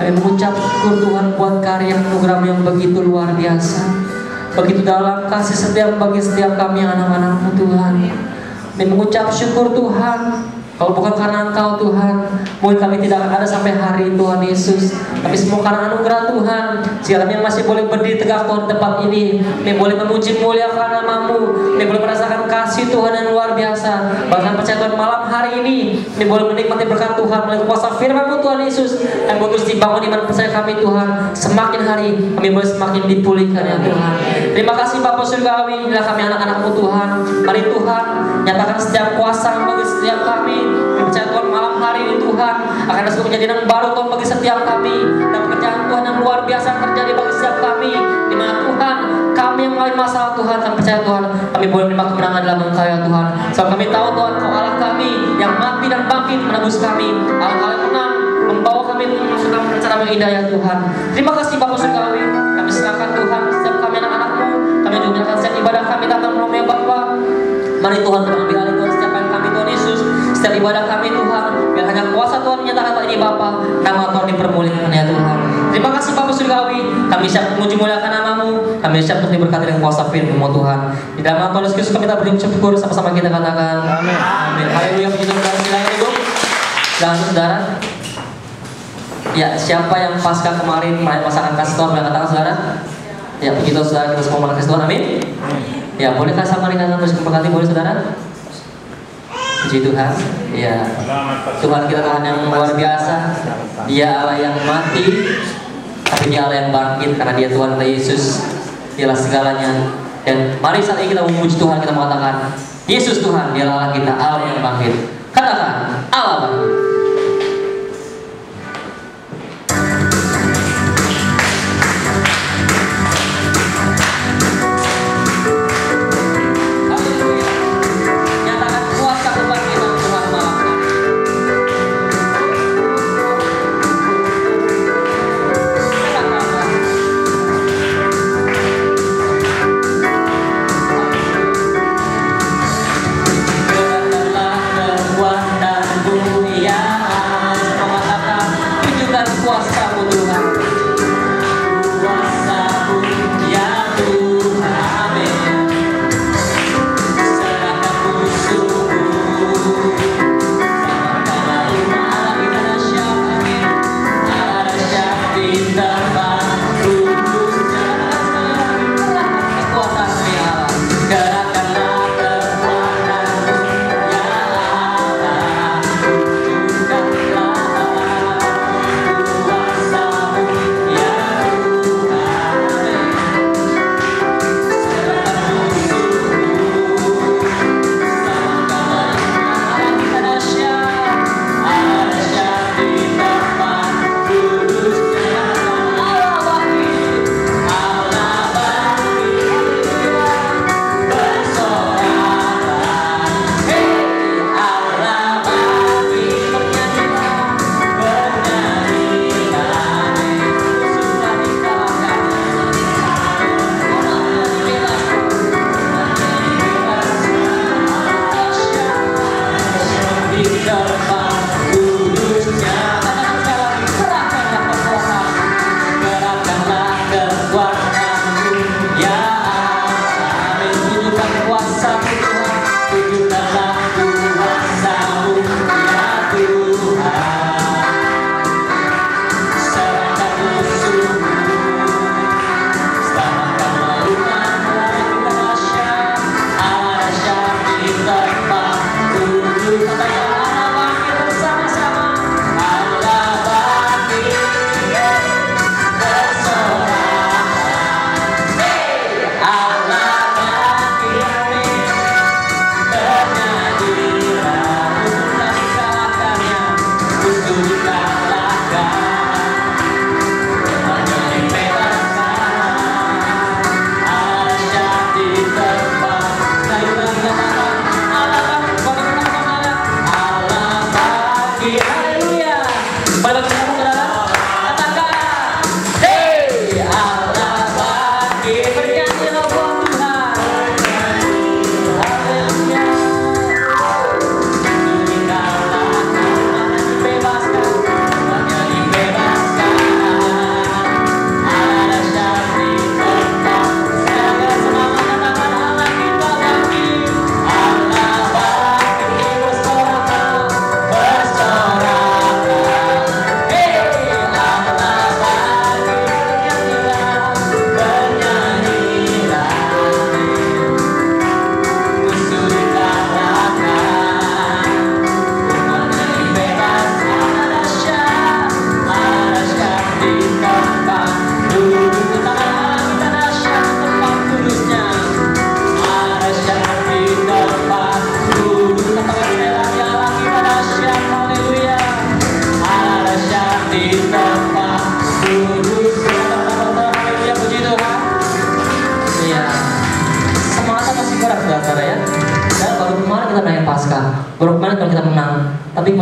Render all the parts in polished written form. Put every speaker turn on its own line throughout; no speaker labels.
Kami mengucap syukur Tuhan buat karya program yang begitu luar biasa, begitu dalam kasih setia bagi setiap kami anak-anak-Mu Tuhan. Kami mengucap syukur Tuhan, kalau bukan karena Engkau Tuhan, mungkin kami tidak akan ada sampai hari ini Tuhan Yesus. Tapi semua karena anugerah Tuhan, sehingga kami masih boleh berdiri tegak Tuhan di tempat ini. Kami boleh memuji muliakan nama-Mu, kami boleh merasakan kasih Tuhan yang luar biasa. Bahkan percaya Tuhan malam hari ini, kami boleh menikmati berkat Tuhan melalui kuasa firman-Mu Tuhan Yesus. Dan terus dibangun iman percaya kami Tuhan. Semakin hari kami boleh semakin dipulihkan ya Tuhan. Terima kasih Bapa Surgawi, inilah kami anak-anak-Mu Tuhan. Mari Tuhan nyatakan setiap kuasa bagi setiap kami. Percaya Tuhan malam hari ini Tuhan akan ada sebuah kejadian baru Tuhan bagi setiap kami, dan pekerjaan Tuhan yang luar biasa terjadi bagi setiap kami, di mana Tuhan kami yang mengalami masalah Tuhan, kami percaya Tuhan kami boleh menerima kemenangan dalam Engkau ya Tuhan. Sebab kami tahu Tuhan Kau Allah kami yang mati dan bangkit menebus kami, Allah yang menang membawa kami masuk dalam rencana yang indah ya Tuhan. Terima kasih Bapa Surgawi, kami serahkan Tuhan setiap kami anak-anak-Mu, kami juga menyerahkan setiap ibadah kami datang menolong ya Bapa. Mari Tuhan mengambil alih Tuhan setiap kami Tuhan Yesus, setiap ibadah kami Tuhan, biar hanya kuasa Tuhan menyatakan Tuhan ini Bapa, nama Tuhan dipermuliakan ya Tuhan. Terima kasih Bapa Surgawi, kami siap memuji muliakan nama-Mu, kami siap untuk diberkati dengan kuasa firman-Mu Tuhan. Di dalam nama Tuhan Yesus Kristus kami tak bersyukur, syukur sama-sama kita katakan amin. Amin. Haleluya, puji Tuhan. Silakan Ibu. Silakan saudara. Ya, siapa yang pasca kemarin merasakan kasih Tuhan boleh katakan saudara? Ya, puji Tuhan saudara, kita semua merasakan kasih Tuhan, amin. Ya, bolehkah sama dengan terus berkati boleh saudara? Puji Tuhan. Ya, Tuhan kita Tuhan yang luar biasa. Dia Allah yang mati, tapi Dia Allah yang bangkit, karena Dia Tuhan kita Yesus. Dialah segalanya. Dan mari saat ini kita memuji Tuhan, kita mengatakan Yesus Tuhan, Dia Allah kita, Allah yang bangkit. Katakan Allah bangkit.
Kekuatan dan kekuatan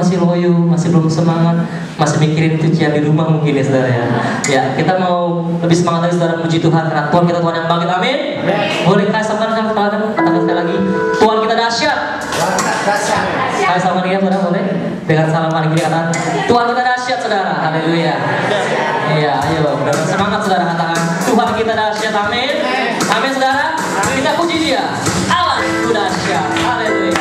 masih loyo, masih belum semangat, masih mikirin cucian di rumah mungkin ya saudara ya. Ya, kita mau lebih semangat lagi saudara memuji Tuhan karena Tuhan kita Tuhan yang bangkit, amin. Boleh kasih sama katakan sekali lagi, Tuhan kita dahsyat. Saya sama dia saudara boleh dengan salaman kiri kanan, Tuhan kita dahsyat saudara, haleluya. Iya, ayo dengan semangat saudara katakan, Tuhan kita dahsyat, amin. Amin saudara, kita puji dia, Allah itu dahsyat, haleluya.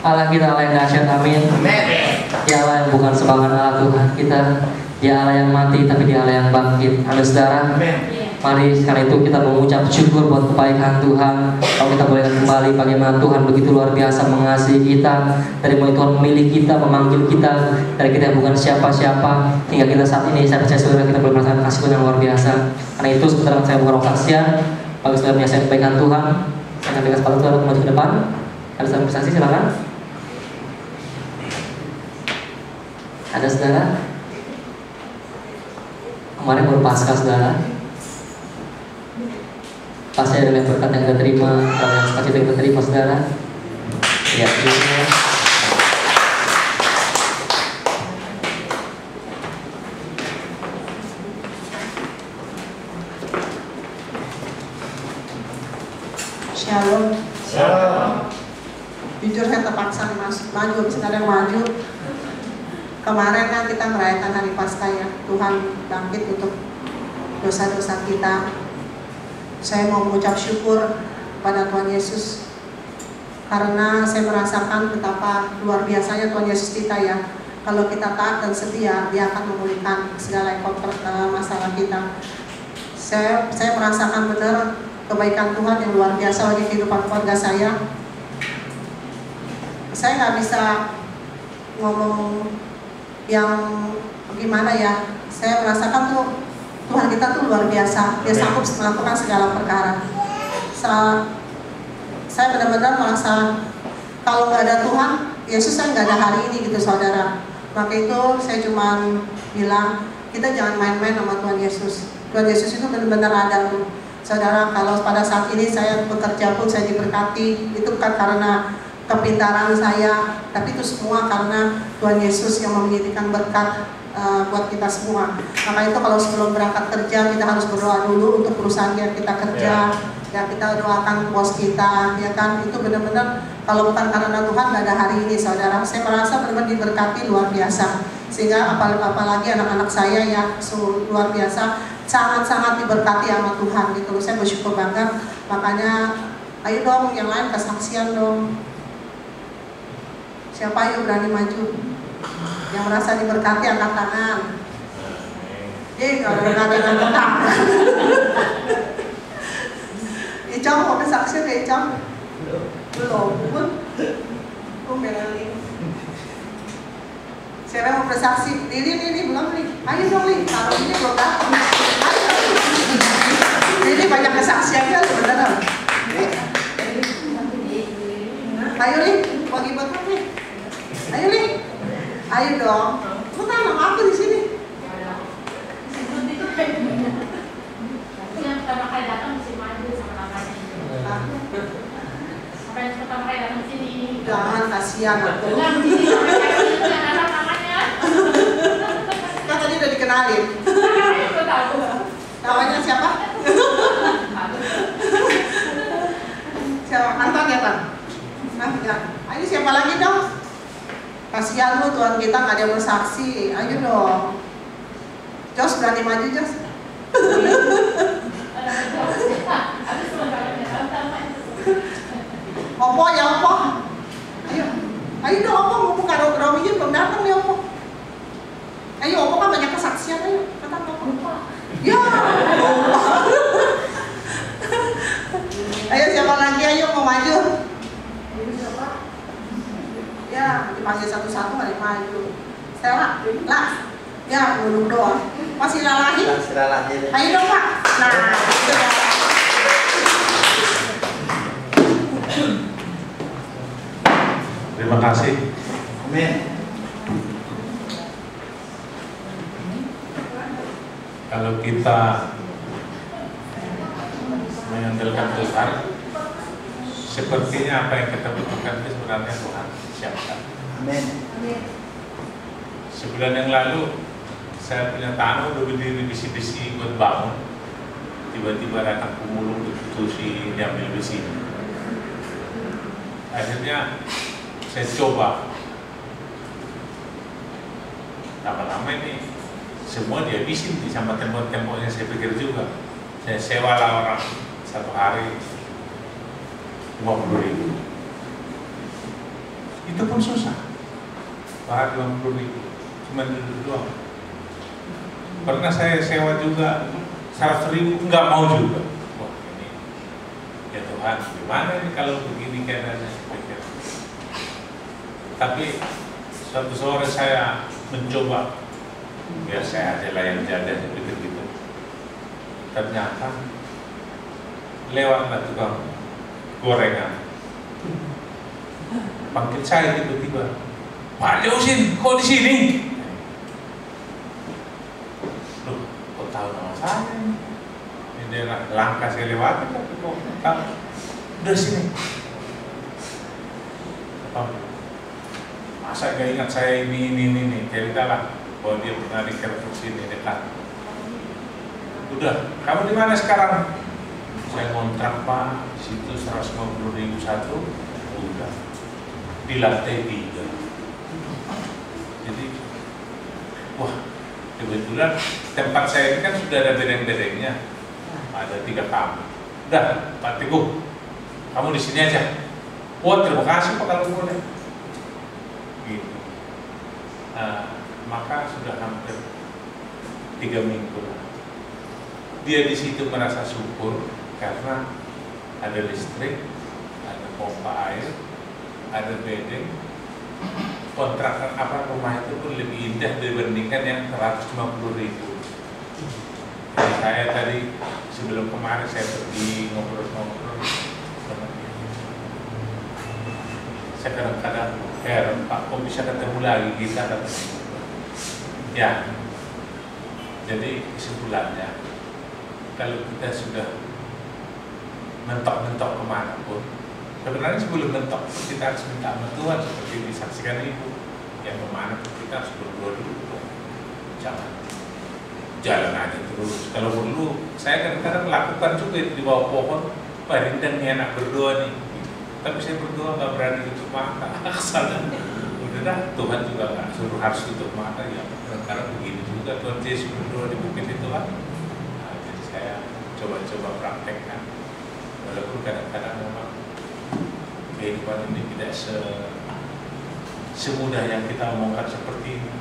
Allah kita Allah yang dahsyat, amin. Ya Allah yang bukan sembarangan Allah Tuhan kita, ya Allah yang mati tapi dia Allah yang bangkit. Ada saudara, mari sekarang itu kita mengucap syukur buat kebaikan Tuhan. Kalau kita boleh kembali bagaimana Tuhan begitu luar biasa mengasihi kita, dari mulai Tuhan memilih kita, memanggil kita dari kita yang bukan siapa-siapa hingga kita saat ini. Saya percaya saudara kita boleh merasakan kasih Tuhan yang luar biasa. Karena itu sebentar saya bukan kesaksian bagi saudara menyaksikan kebaikan Tuhan. Saya akan berikan kesempatan Tuhan untuk maju ke depan. Ada saudara bersaksi, silakan. Ada saudara? Kemarin baru Paskah saudara. Pasti ada yang berkat yang kita terima, kalau yang sukacita yang kita terima saudara. Ya, ini.
Shalom. Shalom. Jujur saya terpaksa maju, bisa ada yang maju. Kemarin kan kita merayakan hari Paskah ya, Tuhan bangkit untuk dosa-dosa kita. Saya mau mengucap syukur pada Tuhan Yesus karena saya merasakan betapa luar biasanya Tuhan Yesus kita ya. Kalau kita taat dan setia, Dia akan memulihkan segala masalah kita. Saya merasakan benar kebaikan Tuhan yang luar biasa bagi kehidupan keluarga saya. Saya nggak bisa ngomong yang gimana ya, saya merasakan tuh Tuhan kita tuh luar biasa. Dia sanggup melakukan segala perkara. Saya benar-benar merasa kalau nggak ada Tuhan, Yesus saya nggak ada hari ini gitu saudara. Maka itu saya cuma bilang kita jangan main-main sama Tuhan Yesus. Tuhan Yesus itu benar-benar ada tuh. Saudara, kalau pada saat ini saya bekerja pun saya diberkati, itu bukan karena kepintaran saya, tapi itu semua karena Tuhan Yesus yang menjadikan berkat buat kita semua. Maka itu kalau sebelum berangkat kerja kita harus berdoa dulu untuk perusahaan yang kita kerja, ya kita doakan bos kita, ya kan. Itu benar-benar kalau bukan karena Tuhan nggak ada hari ini, saudara. Saya merasa benar-benar diberkati luar biasa. Sehingga apalagi anak-anak saya yang luar biasa, sangat-sangat diberkati sama Tuhan gitu. Saya bersyukur banget. Makanya ayo dong yang lain kesaksian dong. Siapa yang berani maju? Yang merasa diberkati angkat tangan. Kalau ada dengan tenang. Icam mau kesaksian ya Icam? Belum. Melali. Siapa mau bersaksi? Lili belum nih. Ayo dong Li, kalau ini belum datang. Lili banyak kesaksiannya sebenarnya. Ayo Li, bagi buat apa? Ayo Li, ayo dong. Kamu tanam apa di sini?
Yang pertama kali datang mesti maju sama namanya. Apa yang pertama kali datang sini?
Jangan kasihan aku.
Jangan di sini sampai kayak ada namanya.
Kan tadi udah dikenalin.
Aku tahu.
Namanya siapa? Siapa? Anton ya Tan? Nah, ya. Ayo siapa lagi dong? Kasihan lu, Tuhan kita nggak ada yang bersaksi. Ayo dong. Jos berani maju Jos. Opo ya Opo. Ayo dong Opo, mumpung karo Rominya belum datang nih Opo. Ayo Opo kan banyak kesaksian, ayo kata Opo. Ya. Ayo siapa lagi, ayo mau maju. Ya, dipanggil satu-satu nggak ada yang maju. Stella, lah, ya duduk doang. Masih lalahi?
Masih lalahi.
Ayo dong Pak. Nah, itu ya.
Terima kasih.
Amin.
Kalau kita mengandalkan Tuhan, sepertinya apa yang kita butuhkan itu sebenarnya Tuhan siapkan.
Amin.
Sebulan yang lalu saya punya tanah udah berdiri besi-besi buat bangun, tiba-tiba datang pemulung diputusi diambil besi. Akhirnya saya coba, lama-lama ini semua dihabisin sama tembok-temboknya. Saya pikir juga, saya sewa lah orang satu hari 50.000. Itu pun susah. Bahkan 50.000 cuma duduk doang. Pernah saya sewa juga 100.000, nggak mau juga. Wah ini ya Tuhan, gimana ini kalau begini keadaannya? Tapi suatu sore saya mencoba, biar saya aja lah yang jaga, pikir gitu. Ternyata lewatlah tukang gorengan, panggil saya tiba-tiba, Pak Yosin, kok di sini? Loh, kok tahu nama saya ini? Ini daerah langka saya lewati, tapi kok tahu? Udah sini. Masa gak ingat saya ini, ceritalah bahwa dia pernah di Kerfuk sini dekat. Udah, kamu di mana sekarang? Saya kontrak Pak, di situ 150.000 satu. Udah, di lantai 3. Jadi, wah, kebetulan tempat saya ini kan sudah ada bedeng-bedengnya, ada 3 kamar. Udah, Pak Teguh, kamu di sini aja. Wah, terima kasih Pak kalau boleh. Gitu. Maka sudah hampir 3 minggu lah. Dia di situ merasa syukur karena ada listrik, ada pompa air, ada bedeng, kontrak rumah itu pun lebih indah dibandingkan yang 150.000. Jadi saya tadi sebelum kemarin saya pergi ngobrol-ngobrol sama dia. Saya kadang-kadang heran, Pak, kok bisa ketemu lagi kita katanya. Ya, jadi kesimpulannya, kalau kita sudah mentok-mentok kemanapun, sebenarnya sebelum mentok kita harus minta sama Tuhan, seperti disaksikan Ibu yang kemana kita harus berdoa dulu. Jangan jalan aja terus. Kalau perlu, saya kadang-kadang melakukan juga itu di bawah pohon. Pak Rindang nih anak berdoa nih, tapi saya berdoa nggak berani tutup mata. Kesalahan. Udah dah, Tuhan juga nggak suruh harus tutup mata ya. Karena begini juga Tuhan Yesus berdoa di bukit itu kan. Nah, jadi saya coba-coba praktekkan. Walaupun kadang-kadang memang kehidupan ini tidak semudah yang kita omongkan seperti ini.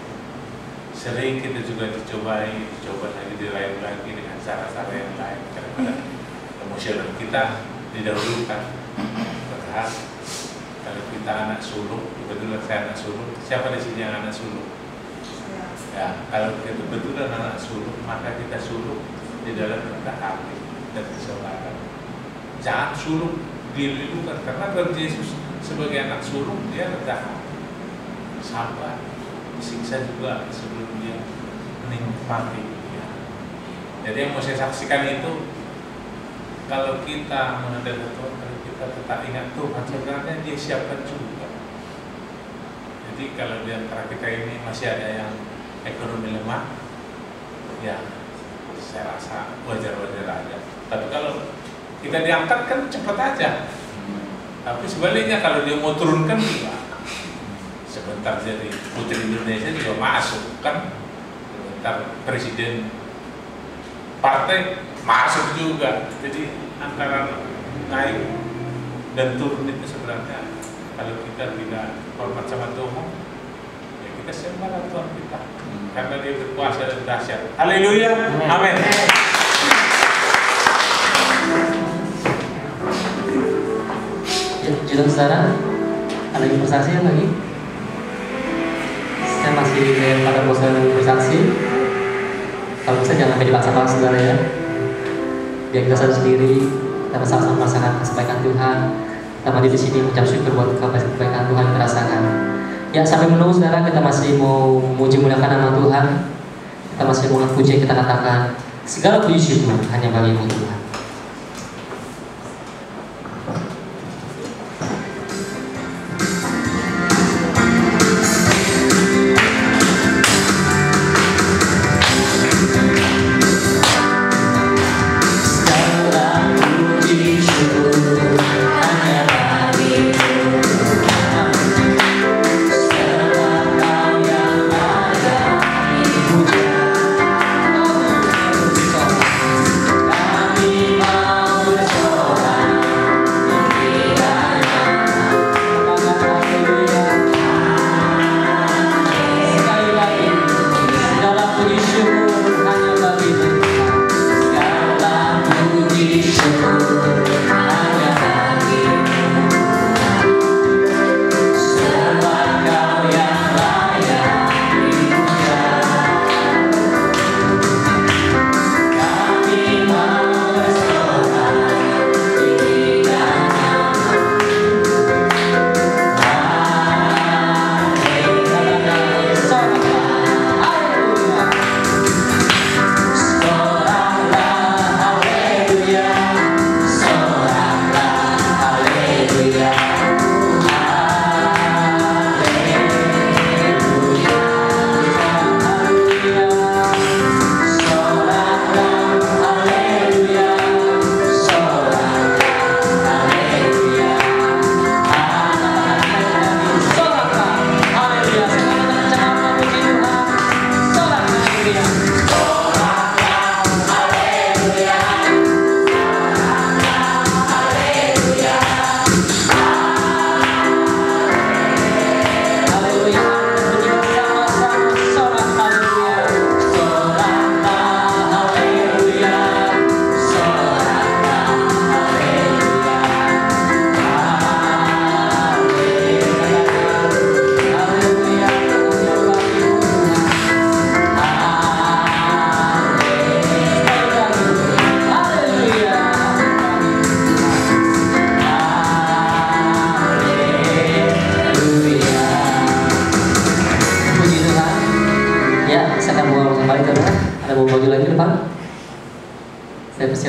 Sering kita juga dicoba lagi, dirayu lagi dengan cara-cara yang lain. Kadang-kadang emosional kita didahulukan. Padahal kalau kita anak sulung, kebetulan saya anak sulung, siapa di sini yang anak sulung? Ya, kalau kita kebetulan anak sulung, maka kita sulung di dalam rendah hati dan kesabaran. Jangan sulung dilulukan, karena Tuhan Yesus sebagai anak sulung dia rendah hati, sabar, disiksa juga sebelum dia menikmati. Ya. Jadi yang mau saya saksikan itu, kalau kita menghadap Tuhan, kalau kita tetap ingat Tuhan, sebenarnya dia siapkan juga. Jadi kalau di antara kita ini masih ada yang ekonomi lemah, ya saya rasa wajar-wajar aja. Tapi kalau kita diangkat kan cepat aja. Tapi sebaliknya kalau dia mau turunkan juga sebentar jadi putri Indonesia juga masuk kan, sebentar presiden partai masuk juga. Jadi antara naik dan turun itu sebenarnya kalau kita tidak hormat sama Tuhan, ya kita sembah Tuhan kita, karena dia berkuasa dan dahsyat. Haleluya, amin.
Jujur saudara, ada yang bersaksi lagi? Saya masih pada bosan bersaksi. Kalau bisa jangan dipaksa-paksa saudara ya. Biar kita sadar sendiri, kita bersama-sama merasakan kebaikan Tuhan. Kita masih di sini mengucap syukur buat kebaikan Tuhan yang terasakan. Ya, sampai menunggu saudara, kita masih mau memuji muliakan nama Tuhan. Kita masih mau puji, kita katakan segala puji syukur hanya bagi-Mu Tuhan.
Kami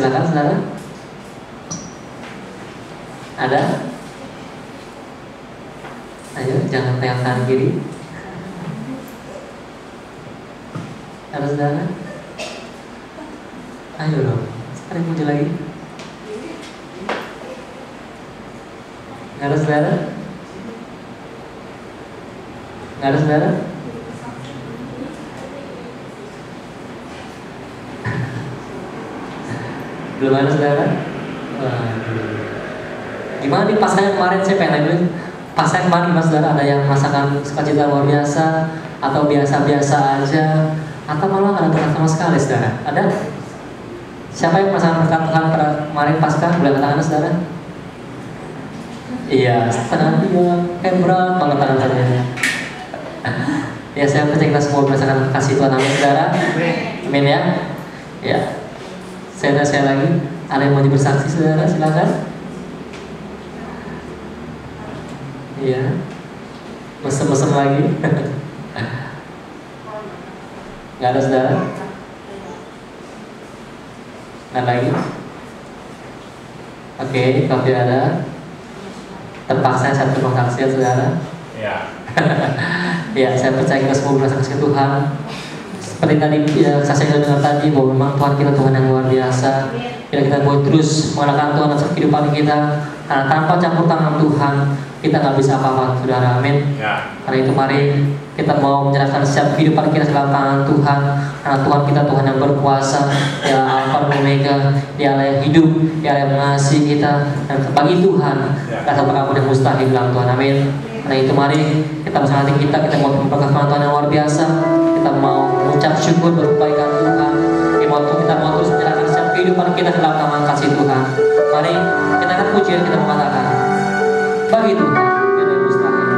silakan saudara. Ada? Ayo, jangan pegang tangan kiri. Ada saudara? Ayo dong, sekarang muncul lagi. Nggak ada saudara? Nggak ada saudara? Belum ada saudara? Gimana nih pasnya kemarin, saya pengen nanya pasnya kemarin mas saudara, ada yang merasakan sukacita luar biasa atau biasa-biasa aja atau malah nggak ada berkat sama sekali saudara? Ada? Siapa yang merasakan berkat pada kemarin pasca? Boleh angkat tangan saudara? Iya, setengah dia kayak berat banget tangan saya. Ya, saya percaya kita semua merasakan kasih Tuhan, amin saudara. Amin ya. Ya. Saya lagi, ada yang mau bersaksi saudara, silakan. Iya. Mesem-mesem lagi. Nggak ada saudara? Nggak lagi? Oke, kalau tidak ada, terpaksa saya satu saksi saudara.
Ya.
Ya, saya percaya kita semua merasakan kasih Tuhan. Seperti tadi ya, saksi yang dengar tadi bahwa memang Tuhan kita Tuhan yang luar biasa. Bila kita boleh terus mengenalkan Tuhan dalam kehidupan kita, karena tanpa campur tangan Tuhan kita nggak bisa apa-apa, saudara. Amin.
Ya.
Karena itu mari kita mau menyerahkan setiap kehidupan kita dalam tangan Tuhan, karena Tuhan kita Tuhan yang berkuasa, Dia Alfa dan Omega, Dia Allah yang hidup, Dia Allah yang mengasihi kita, dan bagi Tuhan tak ada apa yang mustahil dalam Tuhan. Amin. Karena itu mari kita bersama hati kita mau memperkenalkan Tuhan yang luar biasa. Kita mau mengucap syukur berkebaikan Tuhan. Kita mau terus menyerahkan setiap kehidupan kita dalam tangan kasih Tuhan. Mari kita akan pujian, kita mengatakan bagi Tuhan Dia yang mustahil.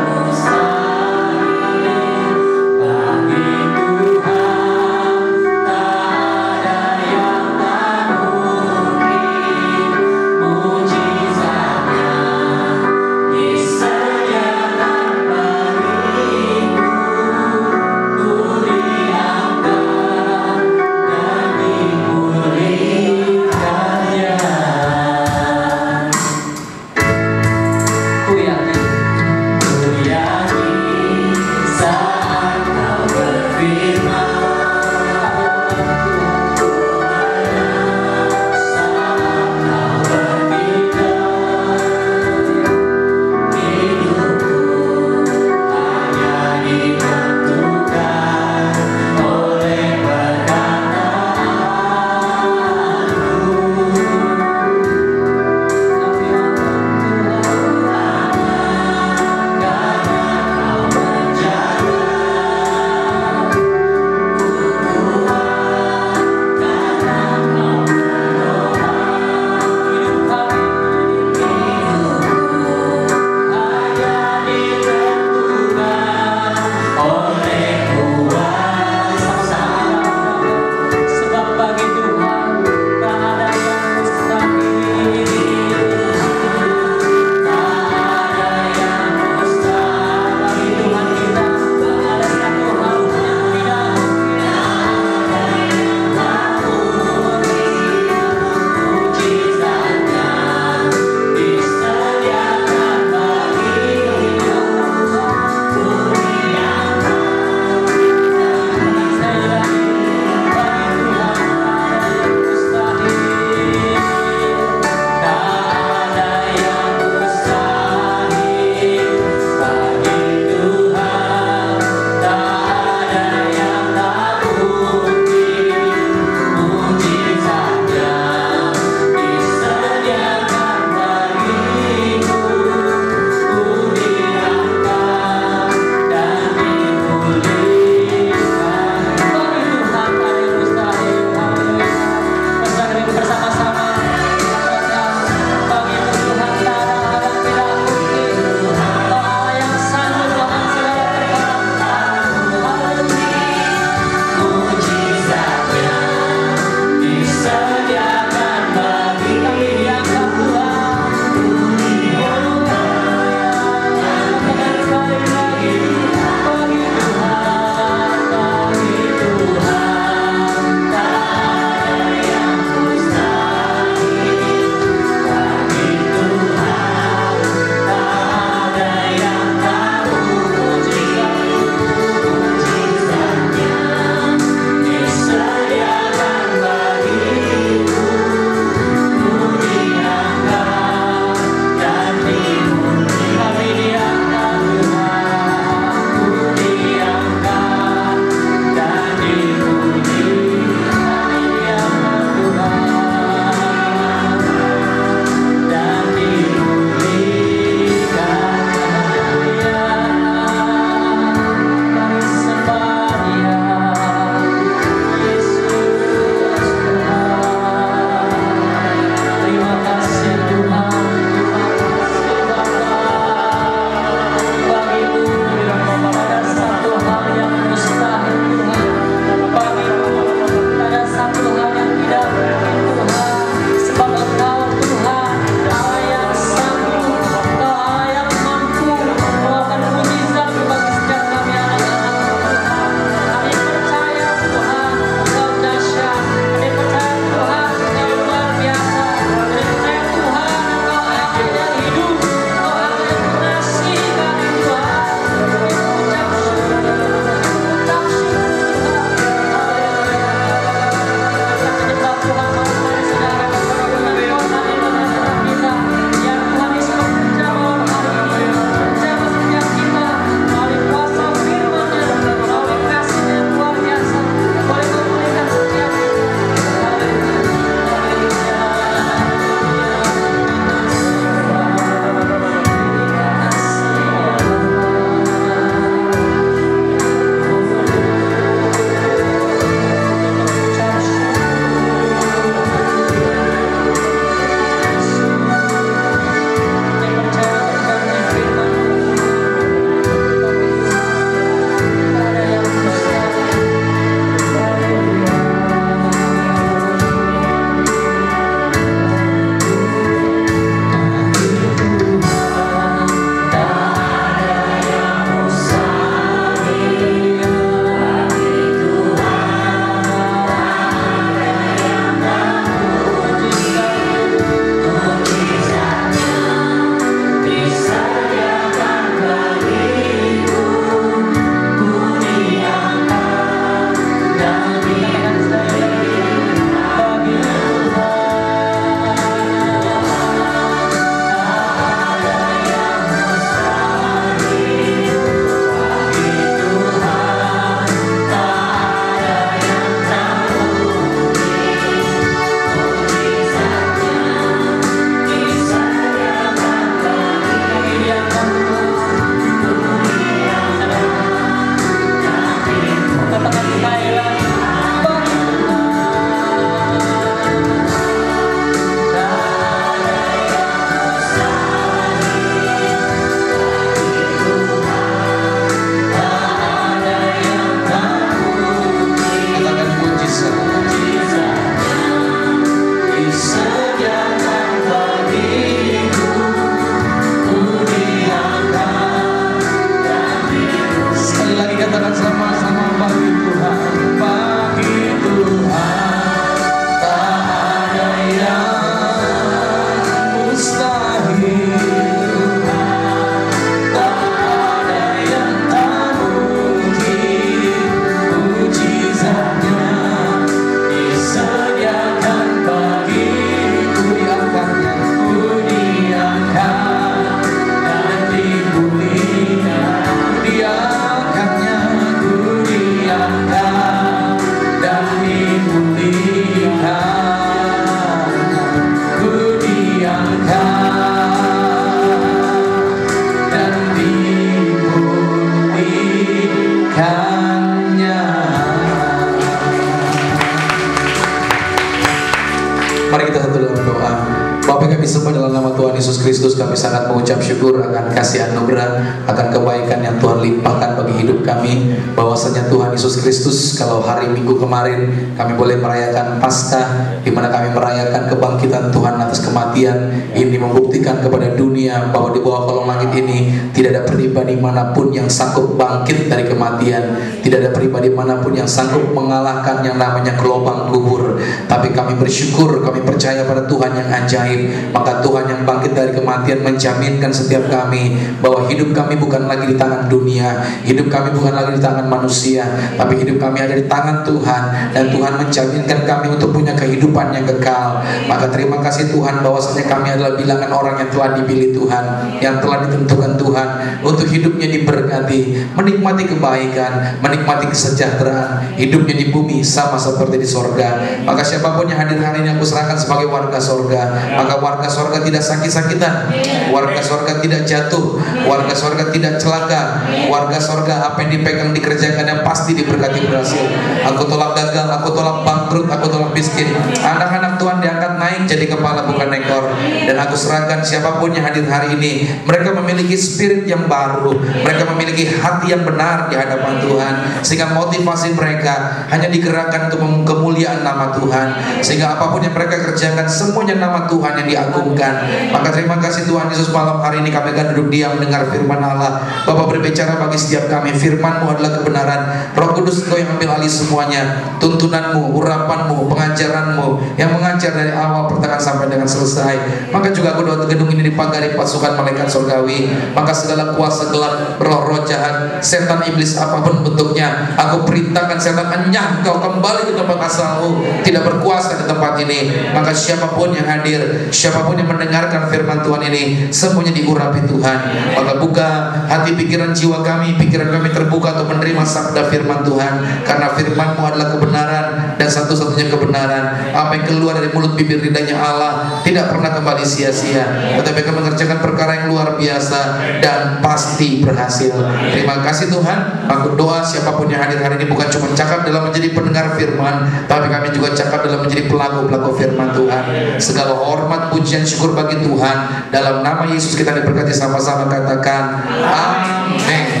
Bapak kami sembah dalam nama Tuhan Yesus Kristus, kami sangat mengucap syukur akan kasih anugerah, akan kebaikan yang Tuhan limpahkan bagi hidup kami. Bahwasanya Tuhan Yesus Kristus, kalau hari Minggu kemarin kami boleh merayakan Paskah, di mana kami merayakan kebangkitan Tuhan atas kematian. Ini membuktikan kepada dunia bahwa di bawah kolong langit ini tidak ada pribadi manapun yang sanggup bangkit dari kematian. Tidak ada pribadi manapun yang sanggup mengalahkan yang namanya gelombang kubur. Tapi kami bersyukur, kami percaya pada Tuhan yang ajaib. Maka Tuhan yang bangkit dari kematian menjaminkan setiap kami bahwa hidup kami bukan lagi di tangan dunia, hidup kami bukan lagi di tangan manusia, tapi hidup kami ada di tangan Tuhan. Dan Tuhan menjaminkan kami untuk punya kehidupan yang kekal. Maka terima kasih Tuhan bahwasanya kami adalah bilangan orang yang telah dipilih Tuhan, yang telah ditentukan Tuhan untuk hidupnya diberkati, menikmati kebaikan, menikmati kesejahteraan, hidupnya di bumi sama seperti di sorga. Maka siapapun yang hadir hari ini aku serahkan sebagai warga sorga. Maka warga sorga tidak sakit-sakitan, warga sorga tidak jatuh, warga sorga tidak celaka, warga sorga apa yang dipegang dikerjakan dan pasti diberkati berhasil. Aku tolak gagal, aku tolak bangkrut, aku tolak miskin. Anak-anak Tuhan diangkat naik jadi kepala bukan ekor. Dan aku serahkan siapapun yang hadir hari ini, mereka memiliki spirit yang baru, mereka memiliki hati yang benar di hadapan Tuhan, sehingga motivasi mereka hanya digerakkan untuk kemuliaan nama Tuhan. Sehingga apapun yang mereka kerjakan semuanya nama Tuhan yang diagungkan. Maka terima kasih Tuhan Yesus, malam hari ini kami akan duduk diam mendengar firman Allah. Bapak berbicara bagi setiap kami, firman-Mu adalah kebenaran. Roh Kudus Engkau yang ambil alih semuanya, tuntunan-Mu, urapan-Mu, pengajaran-Mu yang mengajar dari awal pertengahan sampai dengan selesai. Maka juga aku doa gedung ini dipagari pasukan malaikat surgawi. Maka segala kuasa gelap, roh-roh jahat, setan iblis apapun bentuknya, aku perintahkan setan, enyah kau kembali ke tempat asalmu, tidak berkuasa di tempat ini. Maka siapapun yang hadir, siapapun yang mendengarkan firman Tuhan ini, semuanya diurapi Tuhan. Maka buka hati, pikiran, jiwa kami, pikiran kami terbuka untuk menerima sabda firman Tuhan. Karena firman-Mu adalah kebenaran dan satu-satunya kebenaran. Apa yang keluar dari mulut bibir lidahnya Allah tidak pernah kembali sia-sia, tetapi akan mengerjakan perkara yang luar biasa dan pasti berhasil. Terima kasih Tuhan. Aku doa siapapun yang hadir hari ini bukan cuma cakap dalam menjadi pendengar firman, tapi kami juga cakap dalam menjadi pelaku-pelaku firman Tuhan. Segala hormat, pujian, syukur bagi Tuhan. Dalam nama Yesus kita diberkati, sama-sama katakan amin.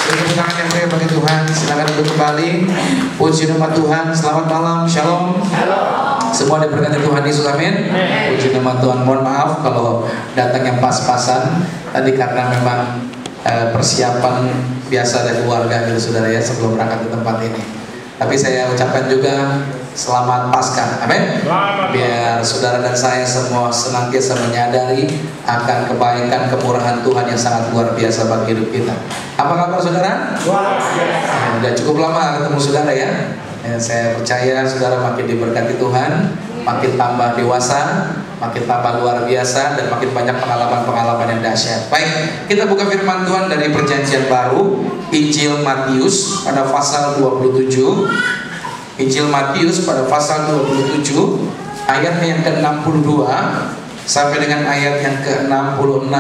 Tepuk tangan yang meriah bagi Tuhan. Silakan duduk kembali. Puji nama Tuhan. Selamat malam. Shalom. Semua diberkati Tuhan Yesus. Amin. Puji nama Tuhan. Mohon maaf kalau datang yang pas-pasan tadi karena memang persiapan biasa dari keluarga gitu saudara ya sebelum berangkat ke tempat ini. Tapi saya ucapkan juga selamat Paskah, amin. Biar saudara dan saya semua senantiasa menyadari akan kebaikan kemurahan Tuhan yang sangat luar biasa bagi hidup kita. Apa kabar saudara? Sudah cukup lama ketemu saudara ya. Saya percaya saudara makin diberkati Tuhan, makin tambah dewasa, makin tambah luar biasa, dan makin banyak pengalaman-pengalaman yang dahsyat. Baik, kita buka firman Tuhan dari Perjanjian Baru, Injil Matius pada pasal 27. Injil Matius pada pasal 27 ayat yang ke-62 sampai dengan ayat yang ke-66.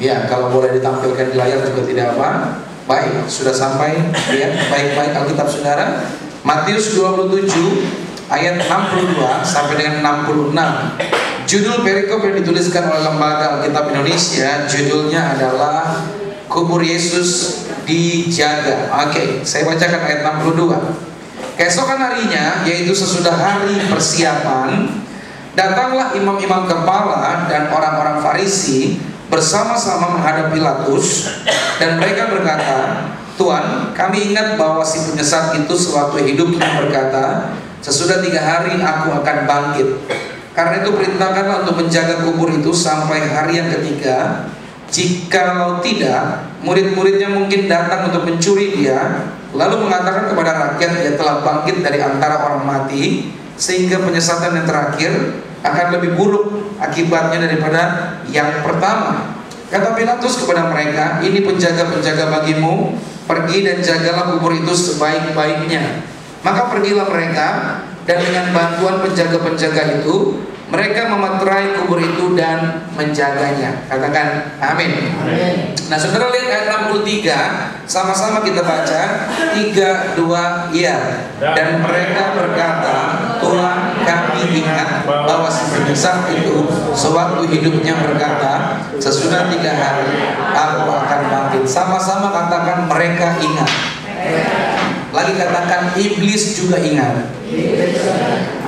Ya, kalau boleh ditampilkan di layar juga tidak apa. Baik, sudah sampai. Lihat baik-baik Alkitab saudara. Matius 27 ayat 62 sampai dengan 66. Judul perikop yang dituliskan oleh Lembaga Alkitab Indonesia, judulnya adalah Kubur Yesus Dijaga. Oke, saya bacakan ayat 62. Keesokan harinya, yaitu sesudah hari persiapan, datanglah imam-imam kepala dan orang-orang Farisi bersama-sama menghadap Pilatus, dan mereka berkata, Tuan, kami ingat bahwa si penyesat itu sewaktu hidupnya berkata, sesudah 3 hari aku akan bangkit. Karena itu perintahkanlah untuk menjaga kubur itu sampai hari yang ketiga. Jikalau tidak, murid-muridnya mungkin datang untuk mencuri dia, lalu mengatakan kepada rakyat dia telah bangkit dari antara orang mati, sehingga penyesatan yang terakhir akan lebih buruk akibatnya daripada yang pertama. Kata Pilatus kepada mereka, ini penjaga-penjaga bagimu, pergi dan jagalah kubur itu sebaik-baiknya. Maka pergilah mereka, dan dengan bantuan penjaga-penjaga itu mereka memeterai kubur itu dan menjaganya. Katakan amin. Nah saudara lihat ayat 63, sama-sama kita baca 3, 2, iya. Dan mereka berkata, Tuhan, kami ingat bahwa si saat itu sewaktu hidupnya berkata, sesudah 3 hari aku akan bangkit. Sama-sama katakan mereka ingat. Lagi katakan iblis juga ingat.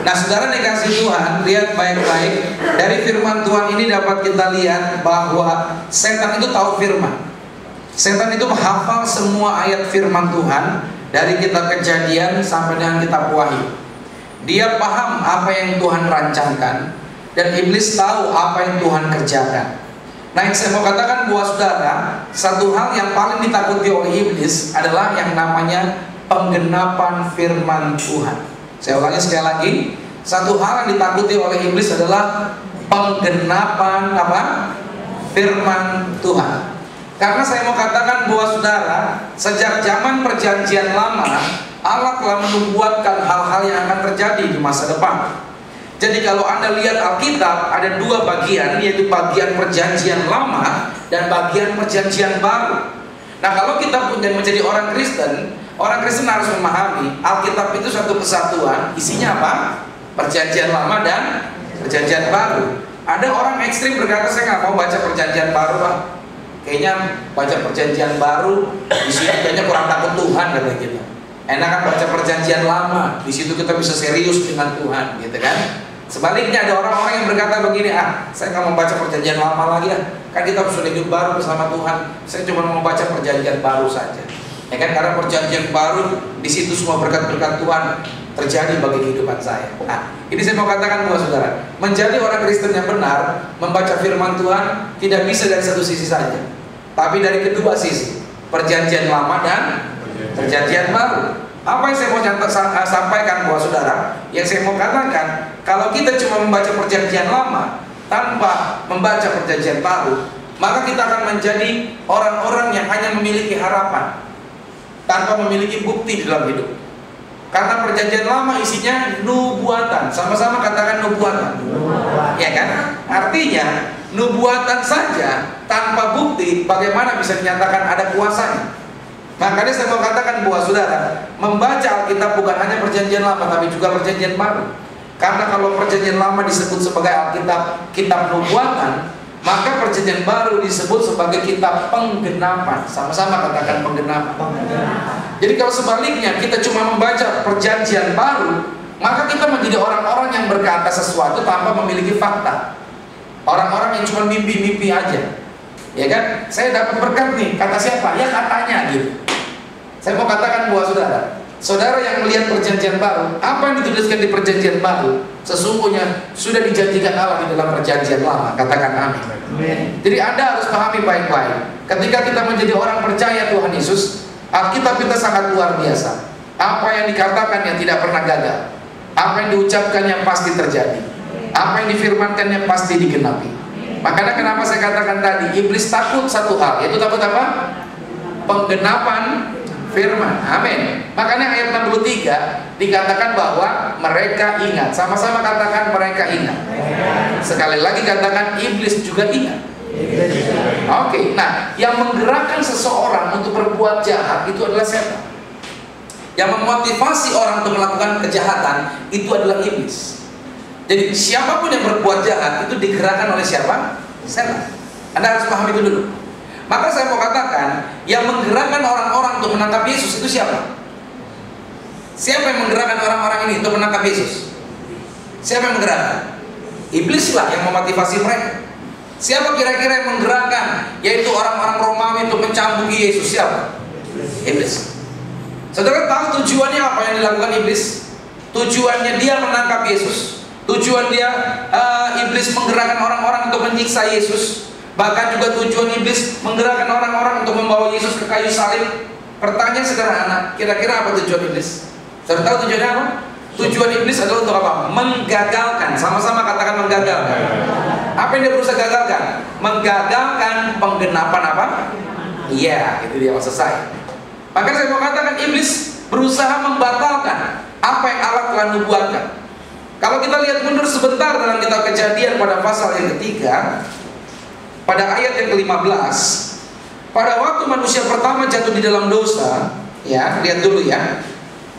Nah saudara dikasih Tuhan, lihat baik-baik. Dari firman Tuhan ini dapat kita lihat bahwa setan itu tahu firman. Setan itu menghafal semua ayat firman Tuhan dari kitab Kejadian sampai dengan kitab Wahyu. Dia paham apa yang Tuhan rancangkan, dan iblis tahu apa yang Tuhan kerjakan. Nah yang saya mau katakan buat saudara, satu hal yang paling ditakuti oleh iblis adalah yang namanya penggenapan firman Tuhan. Saya ulangi sekali lagi, satu hal yang ditakuti oleh iblis adalah penggenapan apa? Firman Tuhan. Karena saya mau katakan bahwa saudara, sejak zaman perjanjian lama, Allah telah menubuatkan hal-hal yang akan terjadi di masa depan. Jadi kalau Anda lihat Alkitab, ada 2 bagian, yaitu bagian perjanjian lama dan bagian perjanjian baru. Nah kalau kita menjadi orang Kristen harus memahami Alkitab itu satu kesatuan, isinya apa? Perjanjian lama dan perjanjian baru. Ada orang ekstrim berkata, saya nggak mau baca perjanjian baru, Pak. Kayaknya baca perjanjian baru di sini kayaknya kurang takut Tuhan, kata gitu. Enakan baca perjanjian lama, di situ kita bisa serius dengan Tuhan, gitu kan? Sebaliknya ada orang-orang yang berkata begini, saya nggak mau baca perjanjian lama lagi ya, kan kita sudah hidup baru bersama Tuhan. Saya cuma mau baca perjanjian baru saja, ya kan? Karena perjanjian baru di situ semua berkat-berkat Tuhan terjadi bagi kehidupan saya. Nah, ini saya mau katakan buat saudara, menjadi orang Kristen yang benar, membaca firman Tuhan tidak bisa dari satu sisi saja, tapi dari kedua sisi, perjanjian lama dan perjanjian baru. Apa yang saya mau sampaikan buat saudara? Yang saya mau katakan, kalau kita cuma membaca perjanjian lama tanpa membaca perjanjian baru, maka kita akan menjadi orang-orang yang hanya memiliki harapan tanpa memiliki bukti dalam hidup. Karena perjanjian lama isinya nubuatan. Sama-sama katakan nubuatan. Ya kan? Artinya nubuatan saja tanpa bukti, bagaimana bisa dinyatakan ada kuasanya? Makanya saya mau katakan buat saudara, membaca Alkitab bukan hanya perjanjian lama, tapi juga perjanjian baru. Karena kalau perjanjian lama disebut sebagai Alkitab, kitab nubuatan, maka perjanjian baru disebut sebagai kitab penggenapan. Sama-sama katakan penggenapan. Jadi kalau sebaliknya kita cuma membaca perjanjian baru, maka kita menjadi orang-orang yang berkata sesuatu tanpa memiliki fakta. Orang-orang yang cuma mimpi-mimpi aja. Ya kan? Saya dapat berkat nih, kata siapa? Ya katanya gitu. Saya mau katakan buat saudara, saudara yang melihat perjanjian baru, apa yang dituliskan di perjanjian baru sesungguhnya sudah dijanjikan Allah di dalam perjanjian lama. Katakan amin. Jadi Anda harus pahami baik-baik, ketika kita menjadi orang percaya Tuhan Yesus, Alkitab kita sangat luar biasa. Apa yang dikatakan yang tidak pernah gagal, apa yang diucapkan yang pasti terjadi, apa yang difirmankan yang pasti digenapi. Makanya kenapa saya katakan tadi, iblis takut satu hal, yaitu takut apa? Penggenapan firman. Amin. Makanya ayat 63 dikatakan bahwa mereka ingat. Sama-sama katakan mereka ingat. Sekali lagi katakan iblis juga ingat. Oke. Nah, yang menggerakkan seseorang untuk berbuat jahat itu adalah setan. Yang memotivasi orang untuk melakukan kejahatan itu adalah iblis. Jadi siapapun yang berbuat jahat itu digerakkan oleh siapa? Setan. Anda harus paham itu dulu. Maka saya mau katakan, yang menggerakkan orang-orang untuk menangkap Yesus itu siapa? Siapa yang menggerakkan orang-orang ini untuk menangkap Yesus? Siapa yang menggerakkan? Iblislah yang memotivasi mereka. Siapa kira-kira yang menggerakkan? Yaitu orang-orang Romawi untuk mencambuki Yesus. Siapa? Iblis. Saudara tahu tujuannya apa yang dilakukan iblis? Tujuannya dia menangkap Yesus. Tujuan dia iblis menggerakkan orang-orang untuk menyiksa Yesus. Bahkan juga tujuan iblis menggerakkan orang-orang untuk membawa Yesus ke kayu salib. Pertanyaan sederhana, kira-kira apa tujuan iblis? Saudara tahu tujuannya apa? Tujuan iblis adalah untuk apa? Menggagalkan. Sama-sama katakan menggagalkan. Apa yang dia berusaha gagalkan? Menggagalkan penggenapan apa? Iya, itu dia maksud saya. Maka saya mau katakan iblis berusaha membatalkan apa yang Allah telah nubuatkan. Kalau kita lihat mundur sebentar dalam kitab Kejadian pada pasal yang ketiga, pada ayat yang ke-15, pada waktu manusia pertama jatuh di dalam dosa, ya, lihat dulu ya.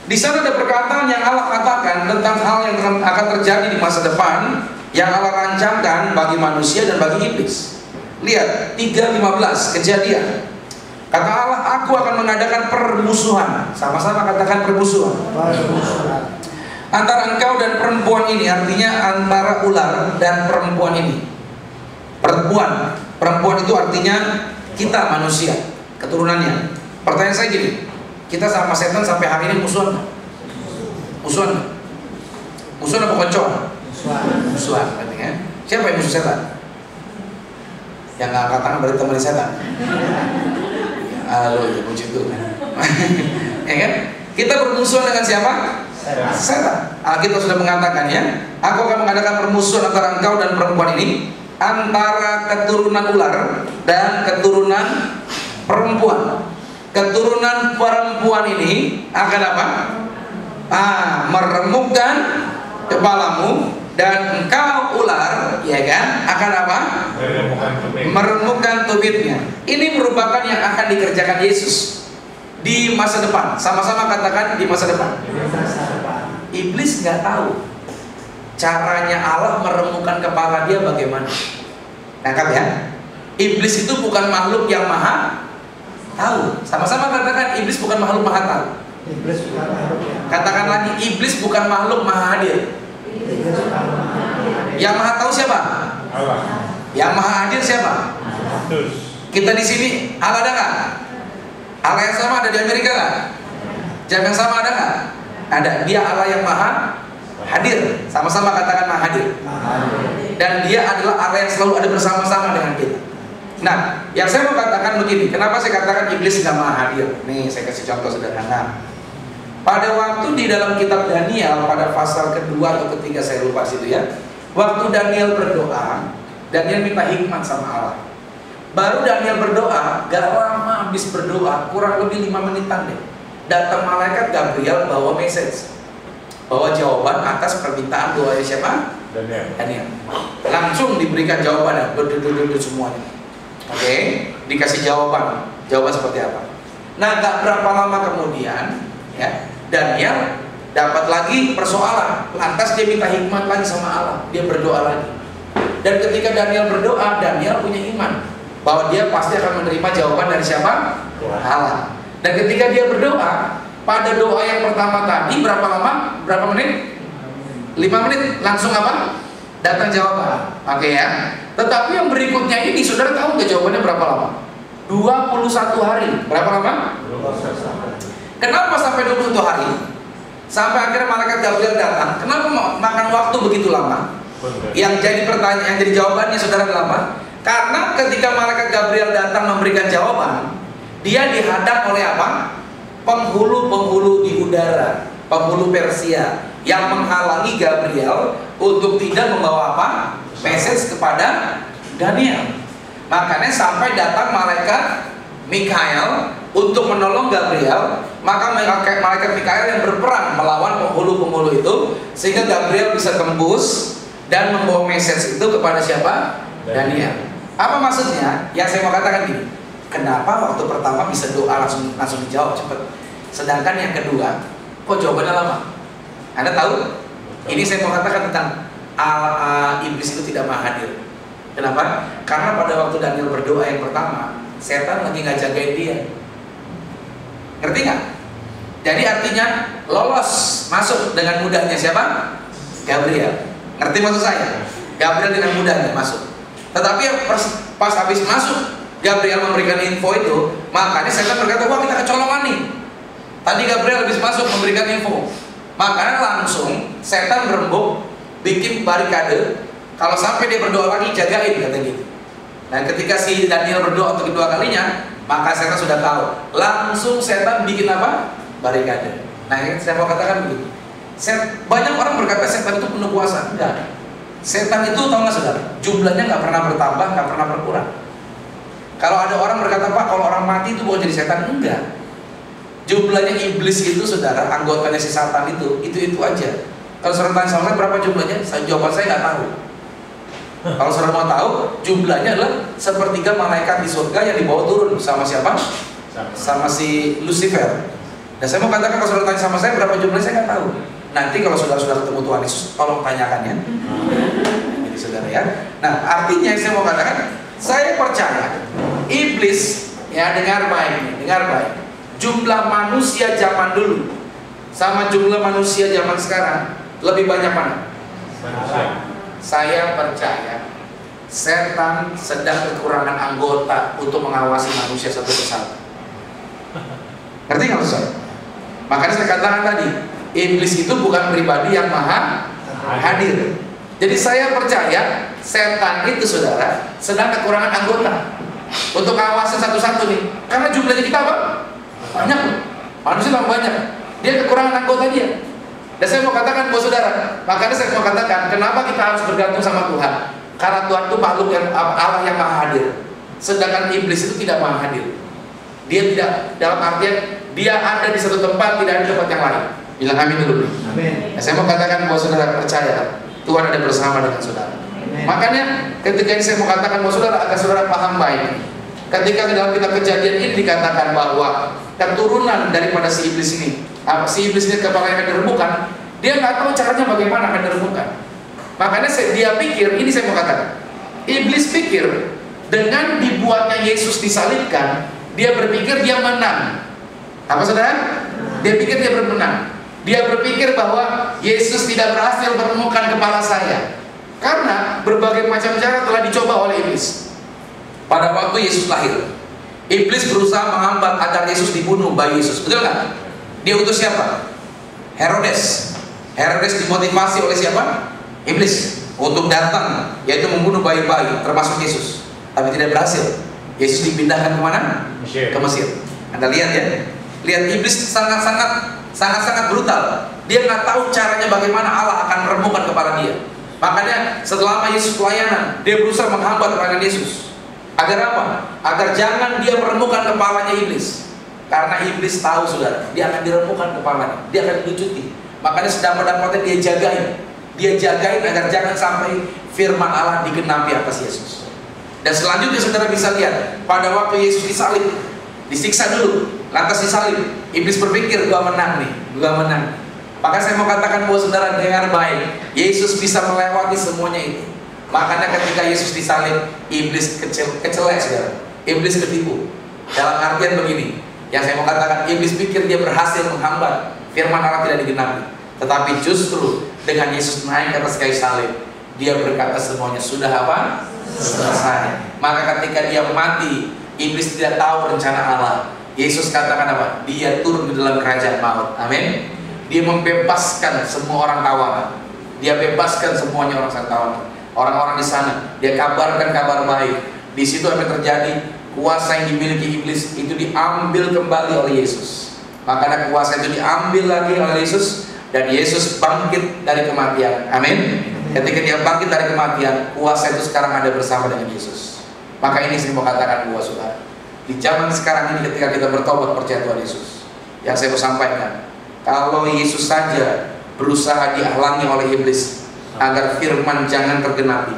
Di sana ada perkataan yang Allah katakan tentang hal yang akan terjadi di masa depan. yang Allah rancangkan bagi manusia dan bagi iblis. Lihat 3:15 Kejadian. Kata Allah, aku akan mengadakan permusuhan. Sama-sama katakan permusuhan. Antara engkau dan perempuan ini, artinya antara ular dan perempuan ini. Perempuan itu artinya kita manusia, keturunannya. Pertanyaan saya gini, kita sama setan sampai hari ini musuhan nggak? Musuhan nggak? Musuhan apa koncoan? Musuhan, artinya. Siapa yang musuh setan? Yang nggak angkat tangan berarti teman setan. Halo, ya puji Tuhan. Ya kan? Kita bermusuhan dengan siapa? Setan. Alkitab sudah mengatakan ya, aku akan mengadakan permusuhan antara engkau dan perempuan ini, antara keturunan ular dan keturunan perempuan. Keturunan perempuan ini akan apa? Meremukkan kepalamu, dan engkau ular, ya kan, akan apa? Meremukkan tubitnya. Ini merupakan yang akan dikerjakan Yesus di masa depan. Sama-sama katakan di masa depan. Iblis nggak tahu caranya Allah meremukkan kepala dia bagaimana. Nangkap ya? Iblis itu bukan makhluk yang maha tahu. Sama-sama katakan iblis bukan makhluk maha tahu. Katakan lagi, iblis bukan makhluk maha hadir. Yang maha tahu siapa?
Allah.
Yang maha hadir siapa? Kita di sini Allah ada nggak? Allah yang sama ada di Amerika nggak? Jam yang sama ada nggak? Ada. Dia Allah yang maha hadir. Sama-sama katakan maha hadir. Dan dia adalah Allah yang selalu ada bersama-sama dengan kita. Nah, yang saya mau katakan begini, kenapa saya katakan iblis nggak maha hadir? Nih, saya kasih contoh sederhana. Pada waktu di dalam kitab Daniel, pada pasal kedua atau ketiga, saya lupa situ ya. Waktu Daniel berdoa, Daniel minta hikmat sama Allah. Baru Daniel berdoa, gak lama habis berdoa, kurang lebih 5 menitan deh, datang malaikat Gabriel bawa message, bawa jawaban atas permintaan doanya siapa? Daniel. Langsung diberikan jawabannya, berduduk semuanya. Oke, dikasih jawaban seperti apa? Nah, gak berapa lama kemudian, ya, Daniel dapat lagi persoalan. Lantas dia minta hikmat lagi sama Allah. Dia berdoa lagi. Dan ketika Daniel berdoa, Daniel punya iman bahwa dia pasti akan menerima jawaban dari siapa? Allah. Dan ketika dia berdoa, pada doa yang pertama tadi berapa lama? Berapa menit? 5 menit. Langsung apa? Datang jawaban. Oke ya. Tetapi yang berikutnya ini, saudara tahu nggak jawabannya berapa lama? 21 hari. Berapa lama? Kenapa sampai 21 hari? Sampai akhirnya malaikat Gabriel datang. Kenapa makan waktu begitu lama? Yang jadi pertanyaan, yang jadi jawabannya saudara lama. Karena ketika malaikat Gabriel datang memberikan jawaban, dia dihadap oleh apa? Penghulu-penghulu di udara, penghulu Persia, yang menghalangi Gabriel untuk tidak membawa apa? Message kepada Daniel. Makanya sampai datang malaikat Mikael untuk menolong Gabriel. Maka malaikat Mikael yang berperang melawan penghulu-penghulu itu, sehingga Gabriel bisa tembus dan membawa message itu kepada siapa? Daniel. Apa maksudnya? Yang saya mau katakan gini, kenapa waktu pertama bisa doa langsung dijawab cepat, sedangkan yang kedua kok jawabannya lama? Anda tahu? Ini saya mau katakan tentang iblis itu tidak maha hadir. Kenapa? Karena pada waktu Daniel berdoa yang pertama, setan lagi nggak jagain dia. Ngerti nggak? Jadi artinya lolos masuk dengan mudahnya siapa? Gabriel. Ngerti maksud saya? Gabriel dengan mudahnya masuk. Tetapi pas habis masuk, Gabriel memberikan info itu, makanya setan berkata, wah kita kecolongan nih. Tadi Gabriel habis masuk memberikan info, makanya langsung setan berembuk, bikin barikade. Kalau sampai dia berdoa lagi, jagain, kata gitu. Dan ketika si Daniel berdoa untuk kedua kalinya, maka setan sudah tahu. Langsung setan bikin apa? Barikade. Nah, saya mau katakan begitu. Banyak orang berkata setan itu penuh kuasa. Enggak. Setan itu, tahu nggak saudara? Jumlahnya nggak pernah bertambah, nggak pernah berkurang. Kalau ada orang berkata, Pak, kalau orang mati itu bukan jadi setan, enggak. Jumlahnya iblis itu, saudara, anggotanya si Satan itu aja. Kalau saudara tanya sama saya berapa jumlahnya, jawaban saya nggak tahu. Kalau saudara mau tahu, jumlahnya adalah sepertiga malaikat di surga yang dibawa turun sama siapa? Sama si Lucifer. Dan saya mau katakan, kalau saudara tanya sama saya berapa jumlahnya, saya nggak tahu. Nanti kalau saudara-saudara ketemu Tuhan Yesus, tolong tanyakan ya. saudara ya. Nah, artinya yang saya mau katakan, saya percaya iblis, ya dengar baik, jumlah manusia zaman dulu sama jumlah manusia zaman sekarang lebih banyak mana? Saya percaya setan sedang kekurangan anggota untuk mengawasi manusia satu persatu. Ngerti nggak maksud saya? Makanya saya katakan tadi, iblis itu bukan pribadi yang maha hadir. Jadi saya percaya setan itu saudara sedang kekurangan anggota untuk mengawasi satu-satu nih. Karena jumlahnya kita apa? Banyak. Manusia memang banyak. Dia kekurangan anggota dia. Dan saya mau katakan buat saudara, makanya saya mau katakan kenapa kita harus bergantung sama Tuhan. Karena Tuhan itu makhluk yang Allah yang maha hadir. Sedangkan iblis itu tidak maha hadir. Dia tidak, dalam artian dia ada di satu tempat, tidak ada di tempat yang lain. Bilang amin dulu. Amin. Nah, saya mau katakan buat saudara percaya Tuhan ada bersama dengan saudara. Amin. Makanya ketika ini saya mau katakan buat saudara agar saudara paham baik. Ketika dalam kitab Kejadian ini dikatakan bahwa keturunan daripada si iblis ini, si iblis ini kepala yang dirembukan, dia nggak tahu caranya bagaimana akan dirembukan. Makanya dia pikir, ini saya mau katakan, iblis pikir dengan dibuatnya Yesus disalibkan, dia berpikir dia menang. Apa saudara? Dia pikir dia bermenang. Dia berpikir bahwa Yesus tidak berhasil menemukan kepala saya, karena berbagai macam cara telah dicoba oleh iblis. Pada waktu Yesus lahir, iblis berusaha menghambat agar Yesus dibunuh bayi Yesus. Betul nggak? Dia utus siapa? Herodes. Herodes dimotivasi oleh siapa? Iblis untuk datang, yaitu membunuh bayi-bayi termasuk Yesus. Tapi tidak berhasil. Yesus dipindahkan kemana? Mesir. Ke Mesir. Anda lihat ya. Lihat iblis sangat brutal. Dia nggak tahu caranya bagaimana Allah akan meremukkan kepala dia. Makanya setelah Yesus pelayanan, dia berusaha menghambat pelayanan Yesus. Agar apa? Agar jangan dia meremukkan kepalanya iblis. Karena iblis tahu saudara, dia akan diremukkan kepalanya, dia akan dilucuti. Makanya sedapat-dapatnya dia jagain agar jangan sampai firman Allah digenapi atas Yesus. Dan selanjutnya saudara bisa lihat, pada waktu Yesus disalib, disiksa dulu, lantas disalib, iblis berpikir gua menang nih. Maka saya mau katakan buat saudara dengar baik, Yesus bisa melewati semuanya itu. Makanya ketika Yesus disalib, iblis kecelek saudara, iblis ketipu. Dalam artian begini, yang saya mau katakan, iblis pikir dia berhasil menghambat firman Allah tidak digenapi. Tetapi justru dengan Yesus naik ke atas kayu salib, dia berkata semuanya sudah apa? Selesai. Maka ketika dia mati, iblis tidak tahu rencana Allah. Yesus katakan apa? Dia turun ke dalam kerajaan maut. Amin. Dia membebaskan semua orang tawanan. Dia bebaskan semuanya orang tawanan. Orang-orang di sana, dia kabarkan kabar baik. Di situ apa yang terjadi? Kuasa yang dimiliki iblis itu diambil kembali oleh Yesus. Makanya kuasa itu diambil lagi oleh Yesus, dan Yesus bangkit dari kematian. Amin. Ketika dia bangkit dari kematian, kuasa itu sekarang ada bersama dengan Yesus. Maka ini saya mau katakan buat saudara, di zaman sekarang ini ketika kita bertobat percaya Tuhan Yesus, yang saya mau sampaikan, kalau Yesus saja berusaha dihalangi oleh iblis agar firman jangan tergenapi,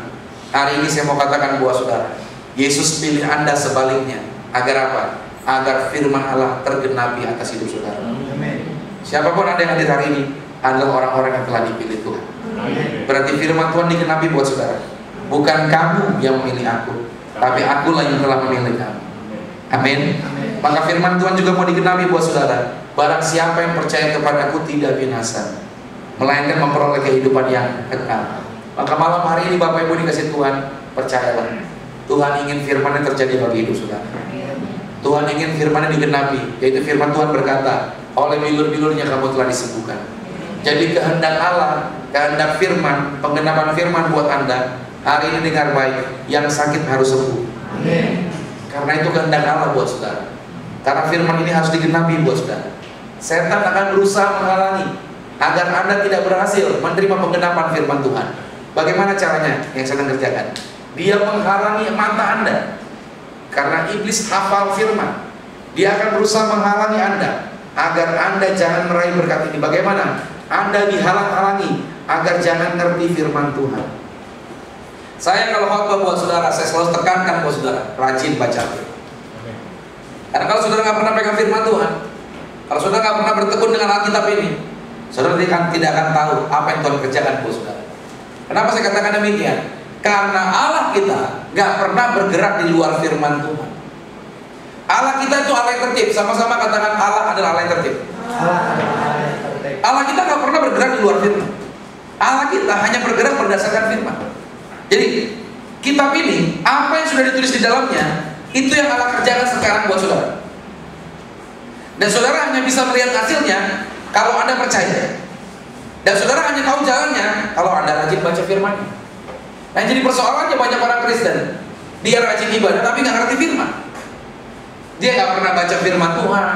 hari ini saya mau katakan buat saudara, Yesus pilih Anda sebaliknya. Agar apa? Agar firman Allah tergenapi atas hidup saudara. Amin. Siapapun Anda yang hadir hari ini adalah orang-orang yang telah dipilih Tuhan. Amin. Berarti firman Tuhan digenapi buat saudara. Bukan kamu yang memilih aku, tapi akulah yang telah memilih kamu. Amin. Maka firman Tuhan juga mau digenapi buat saudara. Barang siapa yang percaya kepadaku tidak binasa, melainkan memperoleh kehidupan yang kekal. Maka malam hari ini Bapak Ibu dikasih Tuhan, percayalah, Tuhan ingin firman-Nya terjadi bagi hidup saudara. Tuhan ingin firman-Nya digenapi, yaitu firman Tuhan berkata, oleh bilur-bilurnya kamu telah disembuhkan. Jadi kehendak Allah, kehendak firman, penggenapan firman buat Anda hari ini dengar baik, yang sakit harus sembuh. Amin. Karena itu kehendak Allah buat saudara. Karena firman ini harus digenapi buat saudara. Setan akan berusaha menghalangi agar Anda tidak berhasil menerima penggenapan firman Tuhan. Bagaimana caranya yang sedang kerjakan? Dia menghalangi mata Anda. Karena iblis hafal firman, dia akan berusaha menghalangi Anda agar Anda jangan meraih berkat ini. Bagaimana? Anda dihalang-halangi agar jangan ngerti firman Tuhan. Saya kalau khotbah buat saudara, saya selalu tekankan buat saudara, rajin baca firman. Karena kalau saudara nggak pernah pegang firman Tuhan, kalau saudara nggak pernah bertekun dengan Alkitab ini, saudara tidak akan tahu apa yang Tuhan kerjakan buat saudara. Kenapa saya katakan demikian? Karena Allah kita gak pernah bergerak di luar firman Tuhan. Allah kita itu Allah yang tertib. Sama-sama katakan Allah adalah Allah yang tertib. Allah kita gak pernah bergerak di luar firman. Allah kita hanya bergerak berdasarkan firman. Jadi kitab ini, apa yang sudah ditulis di dalamnya, itu yang Allah kerjakan sekarang buat saudara. Dan saudara hanya bisa melihat hasilnya kalau Anda percaya. Dan saudara hanya tahu jalannya kalau Anda rajin baca firman. Nah, jadi persoalannya banyak orang Kristen, dia rajin ibadah tapi nggak ngerti firman. Dia nggak pernah baca firman Tuhan,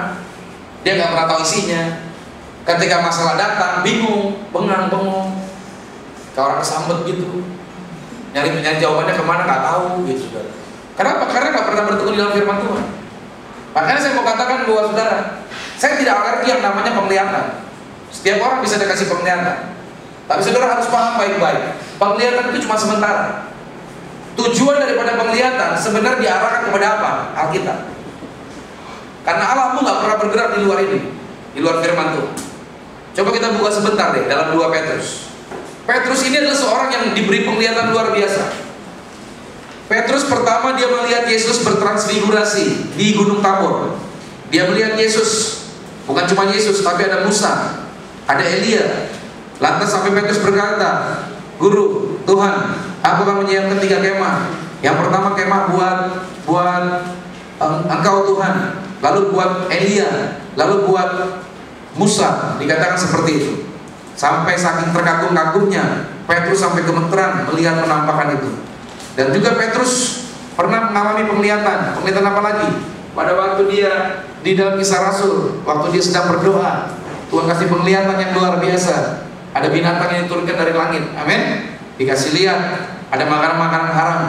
dia nggak pernah tahu isinya. Ketika masalah datang, bingung, bengong, kayak orang kesambet gitu, nyari jawabannya kemana nggak tahu gitu. Kenapa? Karena nggak pernah bertekun di dalam firman Tuhan. Makanya saya mau katakan buat saudara, saya tidak alergi yang namanya penglihatan. Setiap orang bisa dikasih penglihatan. Tapi saudara harus paham baik-baik, penglihatan itu cuma sementara. Tujuan daripada penglihatan sebenarnya diarahkan kepada apa? Alkitab. Karena Allahmu nggak pernah bergerak di luar ini, di luar firman Tuhan. Coba kita buka sebentar deh dalam 2 Petrus. Petrus ini adalah seorang yang diberi penglihatan luar biasa. Petrus pertama dia melihat Yesus bertransfigurasi di Gunung Tabor. Dia melihat Yesus, bukan cuma Yesus, tapi ada Musa, ada Elia. Lantas sampai Petrus berkata, Guru, Tuhan, aku akan menyiapkan 3 kemah. Yang pertama kemah buat Engkau Tuhan, lalu buat Elia, lalu buat Musa. Dikatakan seperti itu. Sampai saking terkagum-kagumnya Petrus sampai gemeteran melihat penampakan itu. Dan juga Petrus pernah mengalami penglihatan. Penglihatan apa lagi? Pada waktu dia di dalam Kisah Rasul, waktu dia sedang berdoa, Tuhan kasih penglihatan yang luar biasa. Ada binatang yang diturunkan dari langit, amin. Dikasih lihat, ada makanan-makanan haram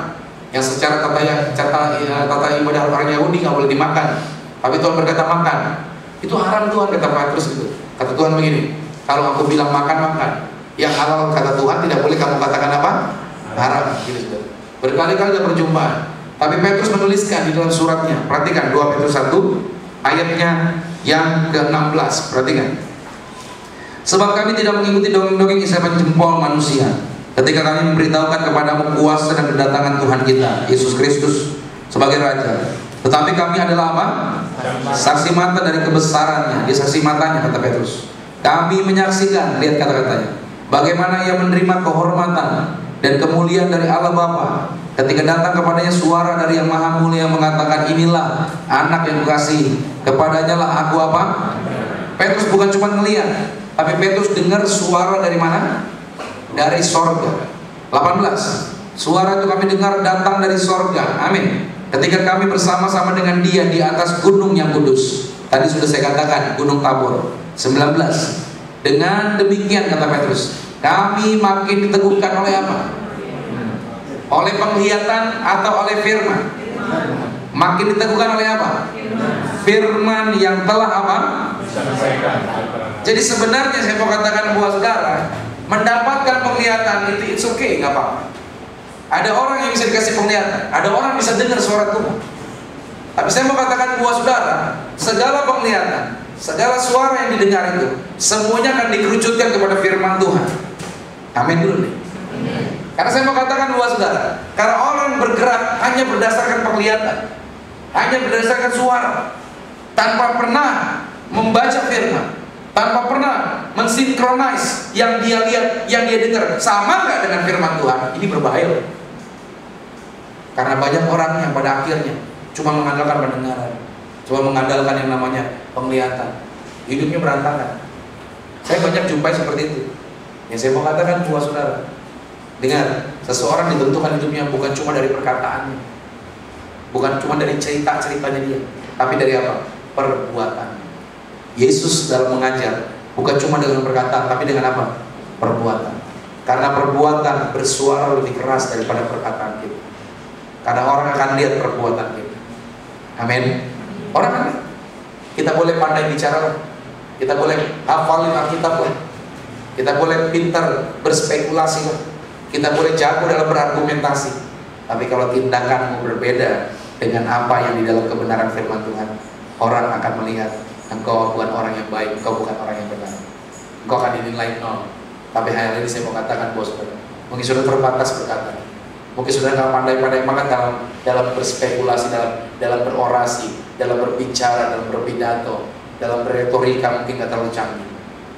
yang secara tata ibadah orang Yahudi nggak boleh dimakan. Tapi Tuhan berkata makan. Itu haram Tuhan, kata Petrus itu. Kata Tuhan begini, kalau aku bilang makan, yang halal kata Tuhan tidak boleh kamu katakan apa? Haram. Gitu sudah. Berkali-kali ada perjumpaan. Tapi Petrus menuliskan di dalam suratnya. Perhatikan 2 Petrus 1 ayatnya yang ke-16. Perhatikan. Sebab kami tidak mengikuti dongeng-dongeng isapan jempol manusia, ketika kami memberitahukan kepadamu kuasa dan kedatangan Tuhan kita Yesus Kristus sebagai Raja. Tetapi kami adalah apa? Saksi mata dari kebesarannya. Dia saksi matanya, kata Petrus. Kami menyaksikan, lihat kata-katanya, bagaimana ia menerima kehormatan dan kemuliaan dari Allah Bapa ketika datang kepadanya suara dari Yang Maha Mulia yang mengatakan, inilah anak yang kukasihi, kepadanya lah aku apa? Petrus bukan cuma ngelihat, tapi Petrus dengar suara dari mana? Dari sorga. 18. Suara itu kami dengar datang dari sorga. Amin. Ketika kami bersama-sama dengan dia di atas gunung yang kudus. Tadi sudah saya katakan, Gunung Tabor. 19. Dengan demikian, kata Petrus, kami makin diteguhkan oleh apa? Oleh penglihatan atau oleh firman? Makin diteguhkan oleh apa? Firman yang telah apa? Jadi sebenarnya saya mau katakan buat saudara, mendapatkan penglihatan itu it's okay, nggak apa-apa. Ada orang yang bisa dikasih penglihatan, ada orang yang bisa dengar suara Tuhan. Tapi saya mau katakan buat saudara, segala penglihatan, segala suara yang didengar itu, semuanya akan dikerucutkan kepada firman Tuhan. Amin dulu nih. Karena saya mau katakan buat saudara, karena orang bergerak hanya berdasarkan penglihatan, hanya berdasarkan suara, tanpa pernah membaca firman, tanpa pernah mensinkronis yang dia lihat, yang dia dengar, sama nggak dengan firman Tuhan, ini berbahaya. Karena banyak orang yang pada akhirnya cuma mengandalkan pendengaran, cuma mengandalkan yang namanya penglihatan, hidupnya berantakan. Saya banyak jumpai seperti itu. Yang saya mau katakan buat saudara, dengar, seseorang ditentukan hidupnya bukan cuma dari perkataannya, bukan cuma dari cerita-ceritanya dia, tapi dari apa? Perbuatan. Yesus dalam mengajar bukan cuma dengan perkataan, tapi dengan apa? Perbuatan. Karena perbuatan bersuara lebih keras daripada perkataan kita. Karena orang akan lihat perbuatan kita. Amin. Orang kan, kita boleh pandai bicara, kita boleh hafalin Alkitab, kita boleh pintar berspekulasi, kita boleh jago dalam berargumentasi. Tapi kalau tindakanmu berbeda dengan apa yang di dalam kebenaran firman Tuhan, orang akan melihat engkau bukan orang yang baik, engkau bukan orang yang benar. Engkau akan dinilai nol. Tapi hal ini saya mau katakan bos, mungkin sudah terbatas berkata. Mungkin saudara nggak pandai-pandai banget dalam berspekulasi, dalam berorasi, dalam berbicara, dalam berpidato, dalam berretorika mungkin nggak terlalu canggih.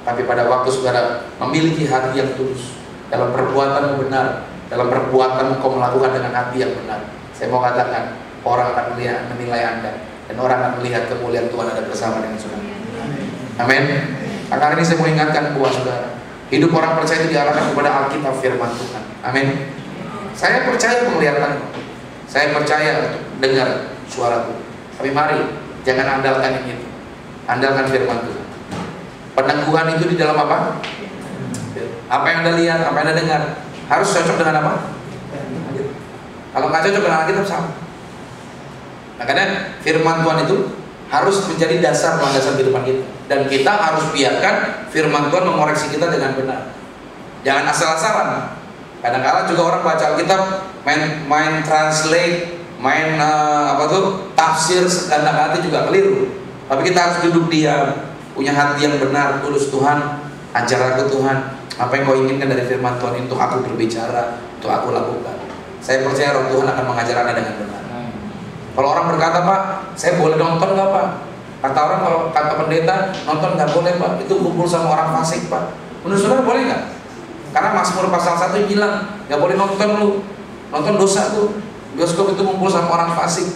Tapi pada waktu saudara memiliki hati yang tulus, dalam perbuatanmu benar, dalam perbuatanmu kau melakukan dengan hati yang benar, saya mau katakan orang akan menilai Anda, dan orang akan melihat kemuliaan Tuhan ada bersama dengan saudara. Amin. Maka hari ini saya mau ingatkan buat saudara, hidup orang percaya itu diarahkan kepada Alkitab firman Tuhan. Amin. Saya percaya penglihatan, saya percaya untuk dengar suaraku. Tapi mari jangan andalkan yang itu, andalkan firman Tuhan. Peneguhan itu di dalam apa? Apa yang Anda lihat, apa yang Anda dengar harus cocok dengan apa? Kalau nggak cocok dengan Alkitab sama. Makanya firman Tuhan itu harus menjadi dasar landasan kehidupan kita, dan kita harus biarkan firman Tuhan mengoreksi kita dengan benar. Jangan asal-asalan. Kadang-kadang juga orang baca Alkitab main translate, tafsir sekehendak hati juga keliru. Tapi kita harus duduk diam, punya hati yang benar, tulus. Tuhan, ajar aku Tuhan, apa yang kau inginkan dari firman Tuhan untuk aku berbicara, untuk aku lakukan. Saya percaya Roh Tuhan akan mengajar Anda dengan benar. Kalau orang berkata, Pak, saya boleh nonton nggak Pak? Kata orang, kalau kata pendeta, nonton nggak boleh Pak, itu kumpul sama orang fasik Pak. Menurut saudara boleh nggak? Karena Mazmur pasal 1 bilang nggak boleh nonton lu, nonton dosa tuh. Bioskop itu kumpul sama orang fasik,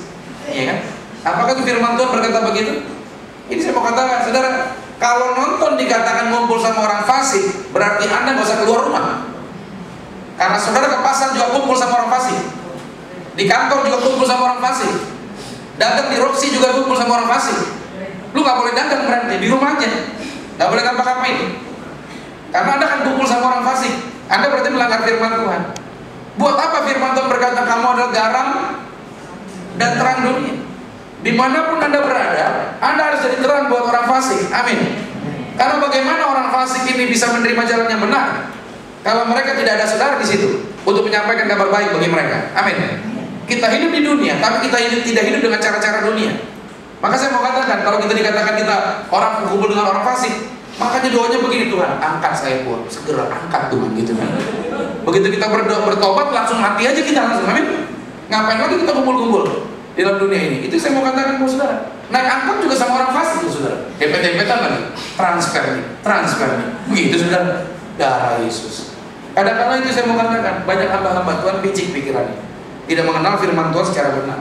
iya kan? Apakah itu firman Tuhan berkata begitu? Ini saya mau katakan, saudara, kalau nonton dikatakan ngumpul sama orang fasik, berarti Anda nggak usah keluar rumah. Karena saudara ke pasar juga kumpul sama orang fasik, di kantor juga kumpul sama orang fasik, dagang di Roxy juga kumpul sama orang fasik. Lu nggak boleh dagang berarti di rumah aja, nggak boleh ngapa-ngapain. Karena Anda kan kumpul sama orang fasik, Anda berarti melanggar firman Tuhan. Buat apa firman Tuhan berkata kamu adalah garam dan terang dunia? Dimanapun Anda berada, Anda harus jadi terang buat orang fasik. Amin. Karena bagaimana orang fasik ini bisa menerima jalan yang benar kalau mereka tidak ada saudara di situ untuk menyampaikan kabar baik bagi mereka. Amin. Kita hidup di dunia, tapi kita tidak hidup dengan cara-cara dunia. Maka saya mau katakan, kalau kita dikatakan kita orang berkumpul dengan orang fasik, makanya doanya begini, Tuhan, angkat saya Tuhan, segera angkat Tuhan, gitu kan. Begitu kita berdoa bertobat, langsung mati aja kita langsung. Amin. Ngapain lagi kita kumpul-kumpul di dalam dunia ini? Itu saya mau katakan buat saudara. Naik angkot juga sama orang fasik, saudara. Dempet-dempetan lagi, transfer nih. Begitu saudara, darah Yesus. Kadang-kadang itu saya mau katakan, banyak hamba-hamba Tuhan picik pikirannya, tidak mengenal firman Tuhan secara benar.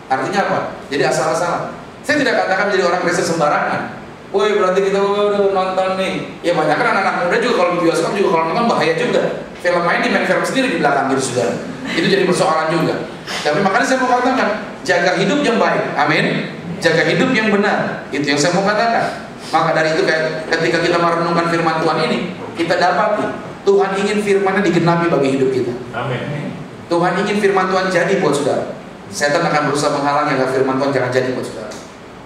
Artinya apa? Jadi asal-asalan. Saya tidak katakan menjadi orang Kristen sembarangan. Woi, berarti kita udah nonton nih. Ya banyak kan anak-anak muda juga kalau di bioskop juga kalau nonton bahaya juga. Film main di main film sendiri di belakang gitu saudara. Itu jadi persoalan juga. Tapi makanya saya mau katakan, jaga hidup yang baik. Amin. Jaga hidup yang benar. Itu yang saya mau katakan. Maka dari itu ketika kita merenungkan firman Tuhan ini, kita dapati Tuhan ingin firman-Nya digenapi bagi hidup kita.
Amin.
Tuhan ingin firman Tuhan jadi buat saudara. Setan akan berusaha menghalangi agar firman Tuhan jangan jadi buat saudara.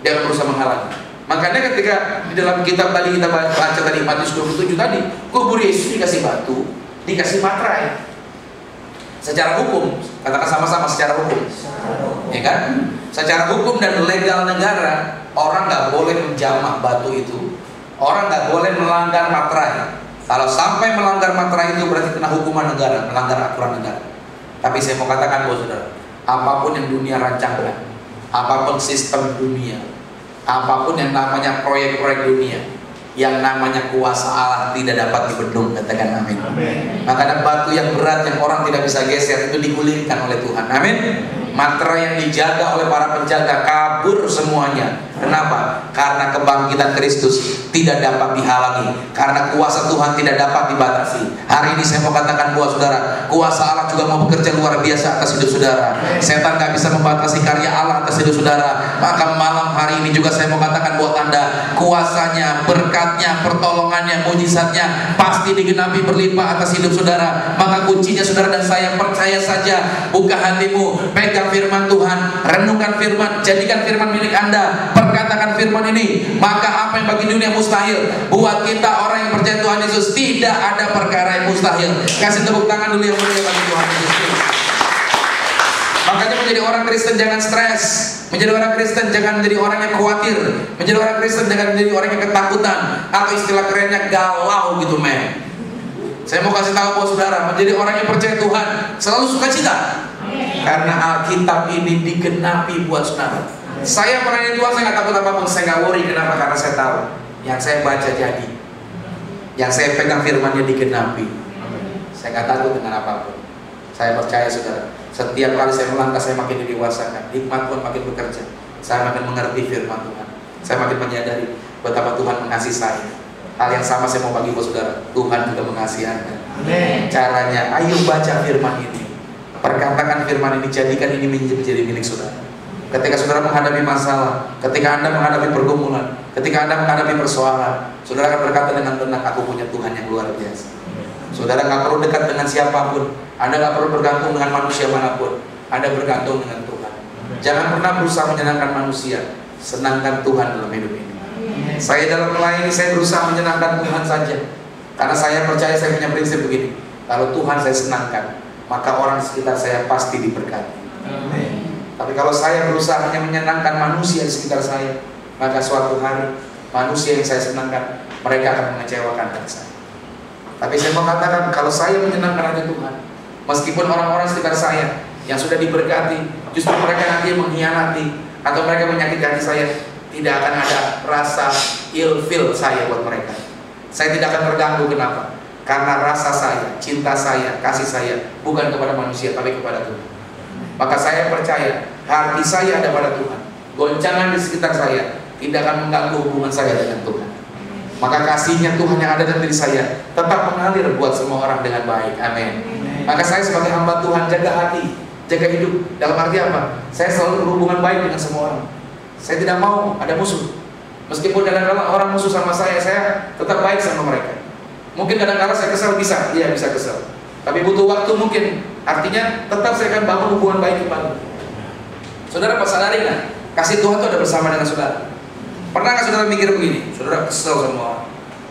Dia akan berusaha menghalangi. Makanya ketika di dalam kitab tadi kita baca tadi Matius 27 tadi, kubur Yesus dikasih batu, dikasih materai. Secara hukum, katakan sama-sama secara hukum. Ya kan? Secara hukum dan legal negara, orang nggak boleh menjamak batu itu. Orang nggak boleh melanggar materai. Kalau sampai melanggar materai itu berarti kena hukuman negara, melanggar aturan negara. Tapi saya mau katakan buat saudara, apapun yang dunia rancangkan, apapun sistem dunia, apapun yang namanya proyek-proyek dunia, yang namanya kuasa Allah tidak dapat dibendung, katakan amin. Maka batu yang berat yang orang tidak bisa geser itu digulingkan oleh Tuhan. Amin. Materai yang dijaga oleh para penjaga kabur semuanya. Kenapa? Karena kebangkitan Kristus tidak dapat dihalangi, karena kuasa Tuhan tidak dapat dibatasi. Hari ini saya mau katakan buat saudara, kuasa Allah juga mau bekerja luar biasa atas hidup saudara. Setan gak bisa membatasi karya Allah atas hidup saudara. Maka malam hari ini juga saya mau katakan buat Anda, kuasanya, berkatnya, pertolongannya, mujizatnya pasti digenapi berlimpah atas hidup saudara. Maka kuncinya saudara dan saya percaya saja, buka hatimu, pegang firman Tuhan, renungkan firman, jadikan firman milik Anda, perkatakan firman ini. Maka apa yang bagi dunia mustahil, buat kita orang yang percaya Tuhan Yesus tidak ada perkara yang mustahil. Kasih tepuk tangan dulu yang mulia bagi Tuhan Yesus. Makanya menjadi orang Kristen jangan stres, menjadi orang Kristen jangan menjadi orang yang khawatir, menjadi orang Kristen jangan menjadi orang yang ketakutan, atau istilah kerennya galau gitu men. Saya mau kasih tahu buat saudara, menjadi orang yang percaya Tuhan selalu sukacita. Karena Alkitab ini digenapi buat saudara. Saya melayani Tuhan, saya nggak takut apapun, saya nggak worry. Kenapa? Karena saya tahu yang saya baca jadi, yang saya pegang firman-Nya digenapi. Saya nggak takut dengan apapun. Saya percaya saudara, setiap kali saya melangkah saya makin didewasakan, hikmat Tuhan makin bekerja, saya makin mengerti firman Tuhan, saya makin menyadari betapa Tuhan mengasihi saya. Hal yang sama saya mau bagi buat saudara, Tuhan juga mengasihi Anda. Caranya, ayo baca firman ini, perkatakan firman ini, jadikan ini menjadi milik saudara. Ketika saudara menghadapi masalah, ketika Anda menghadapi pergumulan, ketika Anda menghadapi persoalan, saudara akan berkata dengan tenang, aku punya Tuhan yang luar biasa. Saudara nggak perlu dekat dengan siapapun, Anda nggak perlu bergantung dengan manusia manapun, Anda bergantung dengan Tuhan. Jangan pernah berusaha menyenangkan manusia, senangkan Tuhan dalam hidup ini. Saya dalam melayani, saya berusaha menyenangkan Tuhan saja, karena saya percaya, saya punya prinsip begini, kalau Tuhan saya senangkan, maka orang di sekitar saya pasti diberkati. Tapi kalau saya berusaha hanya menyenangkan manusia di sekitar saya, maka suatu hari manusia yang saya senangkan, mereka akan mengecewakan hati saya. Tapi saya mau katakan, kalau saya menyenangkan hati Tuhan, meskipun orang-orang sekitar saya yang sudah diberkati, justru mereka nanti mengkhianati atau mereka menyakiti hati saya, tidak akan ada rasa ilfil saya buat mereka. Saya tidak akan terganggu. Kenapa? Karena rasa saya, cinta saya, kasih saya bukan kepada manusia, tapi kepada Tuhan. Maka saya percaya hati saya ada pada Tuhan. Goncangan di sekitar saya tidak akan mengganggu hubungan saya dengan Tuhan. Maka kasihnya Tuhan yang ada dalam diri saya tetap mengalir buat semua orang dengan baik. Amin. Maka saya sebagai hamba Tuhan jaga hati, jaga hidup. Dalam arti apa? Saya selalu berhubungan baik dengan semua orang. Saya tidak mau ada musuh. Meskipun kadang-kadang orang musuh sama saya tetap baik sama mereka. Mungkin kadang-kadang saya kesal, bisa kesal. Tapi butuh waktu mungkin. Artinya tetap saya akan bangun hubungan baik kembali. Saudara pas sadari kan? Kasih Tuhan itu ada bersama dengan saudara. Pernah nggak saudara mikir begini? Saudara kesel sama orang,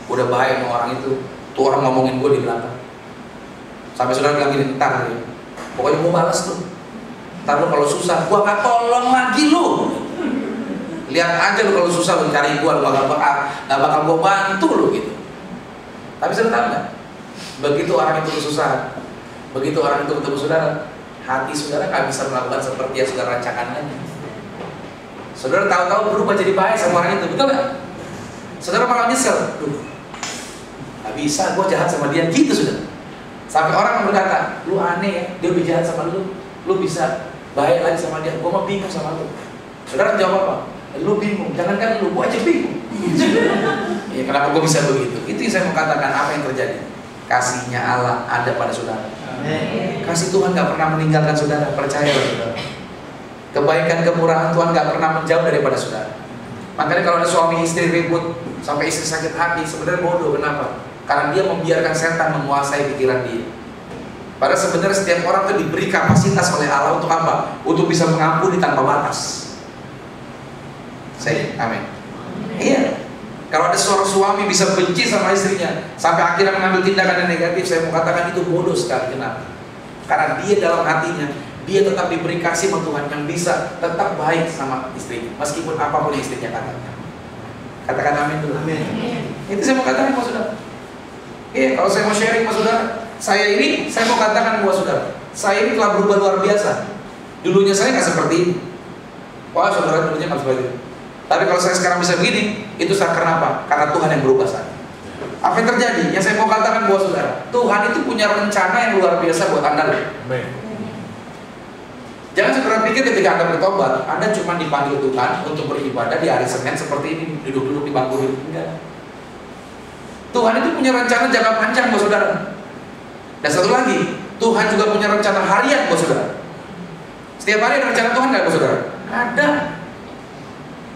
udah baik sama orang itu, tuh orang ngomongin gue di belakang. Sampai saudara bilang gini, ntar ya, pokoknya gue balas tuh. Ntar lu kalau susah, gue gak tolong lagi lu. Lihat aja lu kalau susah lu cari gue, lu gak bakal gue bantu lu gitu. Tapi saudara tahu nggak? Begitu orang itu kesusahan, begitu orang itu ketemu saudara, hati saudara gak bisa melakukan seperti yang saudara rancangkan lagi. Saudara tahu-tahu berubah jadi baik sama orang itu, betul nggak? Saudara malah nyesel, gak bisa, gue jahat sama dia, gitu sudah. Sampai orang berkata, lu aneh ya, dia lebih jahat sama lu bisa baik lagi sama dia, gue mah bingung sama lu. Saudara jawab apa? Lu bingung, jangankan lu, gue aja bingung. Ya kenapa gue bisa begitu? Itu yang saya mau katakan, apa yang terjadi? Kasihnya Allah ada pada saudara. Kasih Tuhan gak pernah meninggalkan saudara, percayalah saudara. Kebaikan kemurahan Tuhan gak pernah menjauh daripada saudara. Makanya kalau ada suami istri ribut sampai istri sakit hati, sebenarnya bodoh. Kenapa? Karena dia membiarkan setan menguasai pikiran dia. Padahal sebenarnya setiap orang itu diberi kapasitas oleh Allah untuk apa? Untuk bisa mengampuni tanpa batas. Amin. Iya. Kalau ada seorang suami bisa benci sama istrinya sampai akhirnya mengambil tindakan yang negatif, saya mau katakan itu bodoh sekali. Kenapa? Karena dia dalam hatinya, dia tetap diberi kasih sama Tuhan yang bisa tetap baik sama istrinya, meskipun apapun yang istrinya katakan. Katakan amin dulu. Amin. Itu saya mau katakan buat saudara. Iya, kalau saya mau sharing sama saudara, saya mau katakan buat saudara, saya ini telah berubah luar biasa. Dulunya saya nggak seperti ini. Wah, saudara dulunya nggak seperti ini. Tapi kalau saya sekarang bisa begini, itu karena apa? Karena Tuhan yang berubah saya. Apa yang terjadi? Yang saya mau katakan buat saudara, Tuhan itu punya rencana yang luar biasa buat Anda. Amen. Jangan saudara pikir ketika Anda bertobat, Anda cuma dipanggil Tuhan untuk beribadah di hari Senin seperti ini, duduk-duduk di bangku ini. Enggak. Tuhan itu punya rencana jangka panjang buat saudara. Dan satu lagi, Tuhan juga punya rencana harian buat saudara. Setiap hari ada rencana Tuhan nggak buat saudara? Ada.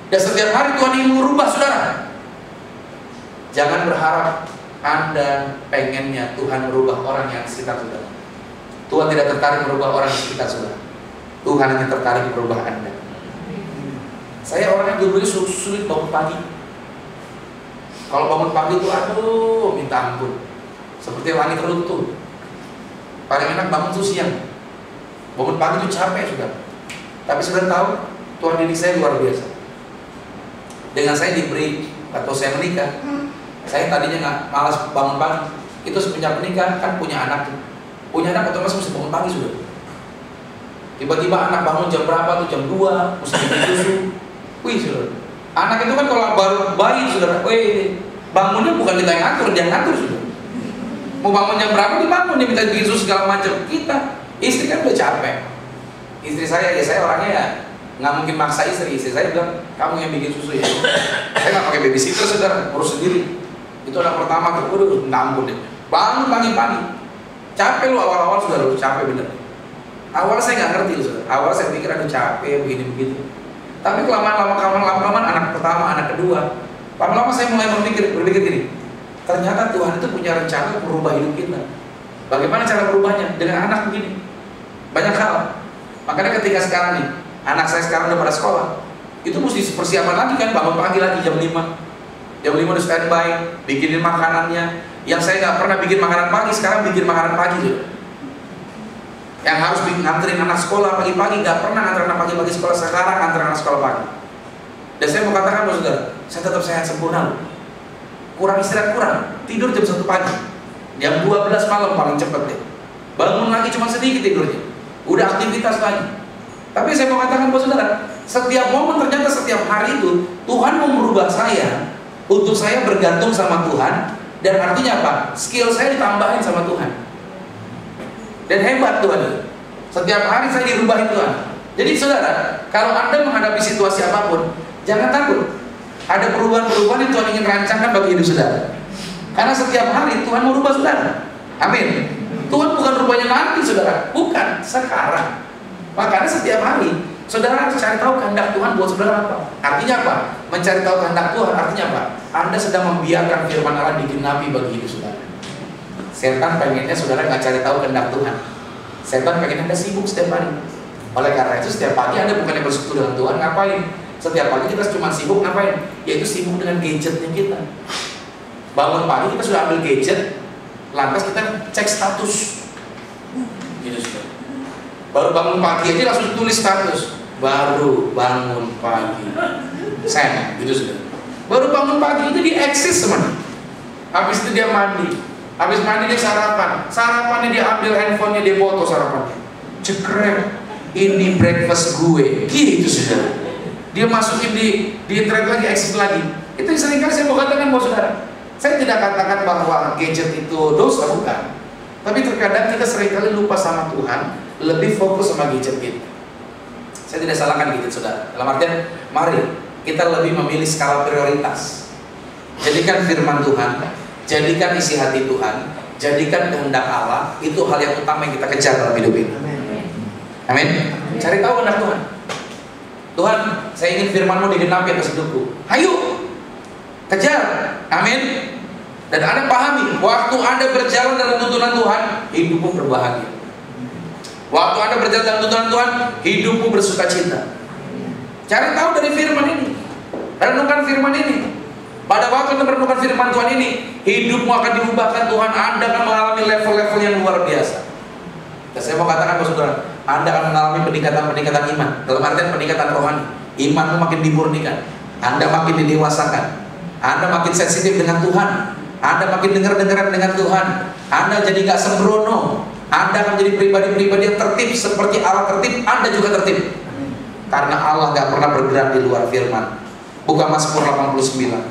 Dan setiap hari Tuhan ingin merubah saudara. Jangan berharap Anda pengennya Tuhan merubah orang yang sekitar saudara. Tuhan tidak tertarik merubah orang yang sekitar saudara. Tuhan hanya tertarik merubah Anda. Saya orang yang dulunya sulit bangun pagi. Kalau bangun pagi itu aduh minta ampun, seperti langit runtuh. Paling enak bangun tuh siang. Bangun pagi itu capek sudah. Tapi sudah tahu Tuhan didik saya luar biasa. Dengan saya diberi atau saya menikah, saya tadinya nggak malas bangun pagi. itu semenjak menikah kan punya anak tuh. Punya anak otomatis mesti bangun pagi sudah. Tiba-tiba anak bangun jam berapa tuh? Jam 2, mesti bikin susu. Wih saudara, anak itu kan kalau baru bayi saudara, bangunnya bukan kita yang ngatur, dia ngatur sudah. Mau bangun jam berapa dibangun, dia minta bikin susu segala macam. Kita, istri kan udah capek. Istri saya, ya saya orangnya ya nggak mungkin maksa istri. Istri saya bilang, kamu yang bikin susu ya. Saya nggak pakai babysitter saudara, urus sendiri. Itu anak pertama tuh, waduh, nggak ampun deh. Bangun pagi-pagi, capek lu awal-awal sudah lu capek bener. Awal saya nggak ngerti loh, awal saya pikir aduh capek begini begitu. Tapi kelamaan anak pertama, anak kedua, lama-lama saya mulai berpikir gini. Ternyata Tuhan itu punya rencana merubah hidup kita. Bagaimana cara berubahnya? Dengan anak begini. Banyak hal. Makanya ketika sekarang nih, anak saya sekarang udah pada sekolah, itu mesti persiapan lagi kan, bangun pagi lagi jam 5. Jam 5 udah standby, bikinin makanannya. Yang saya nggak pernah bikin makanan pagi, sekarang bikin makanan pagi tuh. Yang harus nganterin anak sekolah pagi-pagi, nggak pernah nganterin anak pagi-pagi sekolah, sekarang nganterin anak sekolah pagi. Dan saya mau katakan saudara, saya tetap sehat sempurna loh. Kurang istirahat kurang, tidur jam 1 pagi, jam 12 malam paling cepet deh. Bangun lagi cuma sedikit tidurnya, udah aktivitas lagi. Tapi saya mau katakan buat saudara, setiap momen ternyata setiap hari itu Tuhan mau merubah saya untuk saya bergantung sama Tuhan. Dan artinya apa? Skill saya ditambahin sama Tuhan. Dan hebat Tuhan. Setiap hari saya dirubahin Tuhan. Jadi saudara, kalau Anda menghadapi situasi apapun, jangan takut. Ada perubahan-perubahan yang Tuhan ingin rancangkan bagi hidup saudara. Karena setiap hari Tuhan mau rubah saudara. Amin. Tuhan bukan rubahnya nanti saudara, bukan, sekarang. Makanya setiap hari saudara harus cari tahu kehendak Tuhan buat saudara apa. Artinya apa? Mencari tahu kehendak Tuhan artinya apa? Anda sedang membiarkan firman Allah digenapi bagi hidup saudara. Setan pengennya saudara nggak cari tahu kehendak Tuhan. Setan pengen Anda sibuk setiap hari. Oleh karena itu setiap pagi Anda bukannya bersekutu dengan Tuhan, ngapain? Setiap pagi kita cuma sibuk ngapain? Yaitu sibuk dengan gadgetnya kita. Bangun pagi kita sudah ambil gadget, lantas kita cek status. Gitu saudara. Baru bangun pagi aja langsung tulis status. Baru bangun pagi. Sen, gitu sudah. Baru bangun pagi itu dia eksis teman. Habis itu dia mandi. Habis mandi dia sarapan. Sarapannya dia ambil handphonenya, dia foto sarapannya. Cekrek, ini breakfast gue. Gitu sudah. Dia masukin di internet lagi, eksis lagi. Itu yang seringkali saya mau katakan buat saudara. Saya tidak katakan bahwa gadget itu dosa, bukan. Tapi terkadang kita seringkali lupa sama Tuhan, lebih fokus sama gadget kita. Saya tidak salahkan gadget saudara. Dalam artian, mari kita lebih memilih skala prioritas. Jadikan firman Tuhan, jadikan isi hati Tuhan, jadikan kehendak Allah, itu hal yang utama yang kita kejar dalam hidup ini. Amin. Cari tahu kehendak Tuhan. Tuhan, saya ingin firman-Mu digenapi atas hidupku. Ayo, kejar. Amin. Dan Anda pahami, waktu Anda berjalan dalam tuntunan Tuhan, hidupmu berbahagia. Waktu Anda berjalan dalam tuntunan Tuhan, hidupmu bersuka cita. Cari tahu dari firman ini. Renungkan firman ini. Pada waktu Anda merenungkan firman Tuhan ini, hidupmu akan diubahkan Tuhan. Anda akan mengalami level-level yang luar biasa. Dan saya mau katakan kepada saudara, Anda akan mengalami peningkatan-peningkatan iman. Dalam artian peningkatan rohani. Imanmu makin dimurnikan. Anda makin didewasakan. Anda makin sensitif dengan Tuhan. Anda makin dengar-dengaran dengan Tuhan. Anda jadi gak sembrono. Anda akan menjadi pribadi-pribadi yang tertib. Seperti Allah tertib, Anda juga tertib. Karena Allah gak pernah bergerak di luar firman. Buka Mazmur 89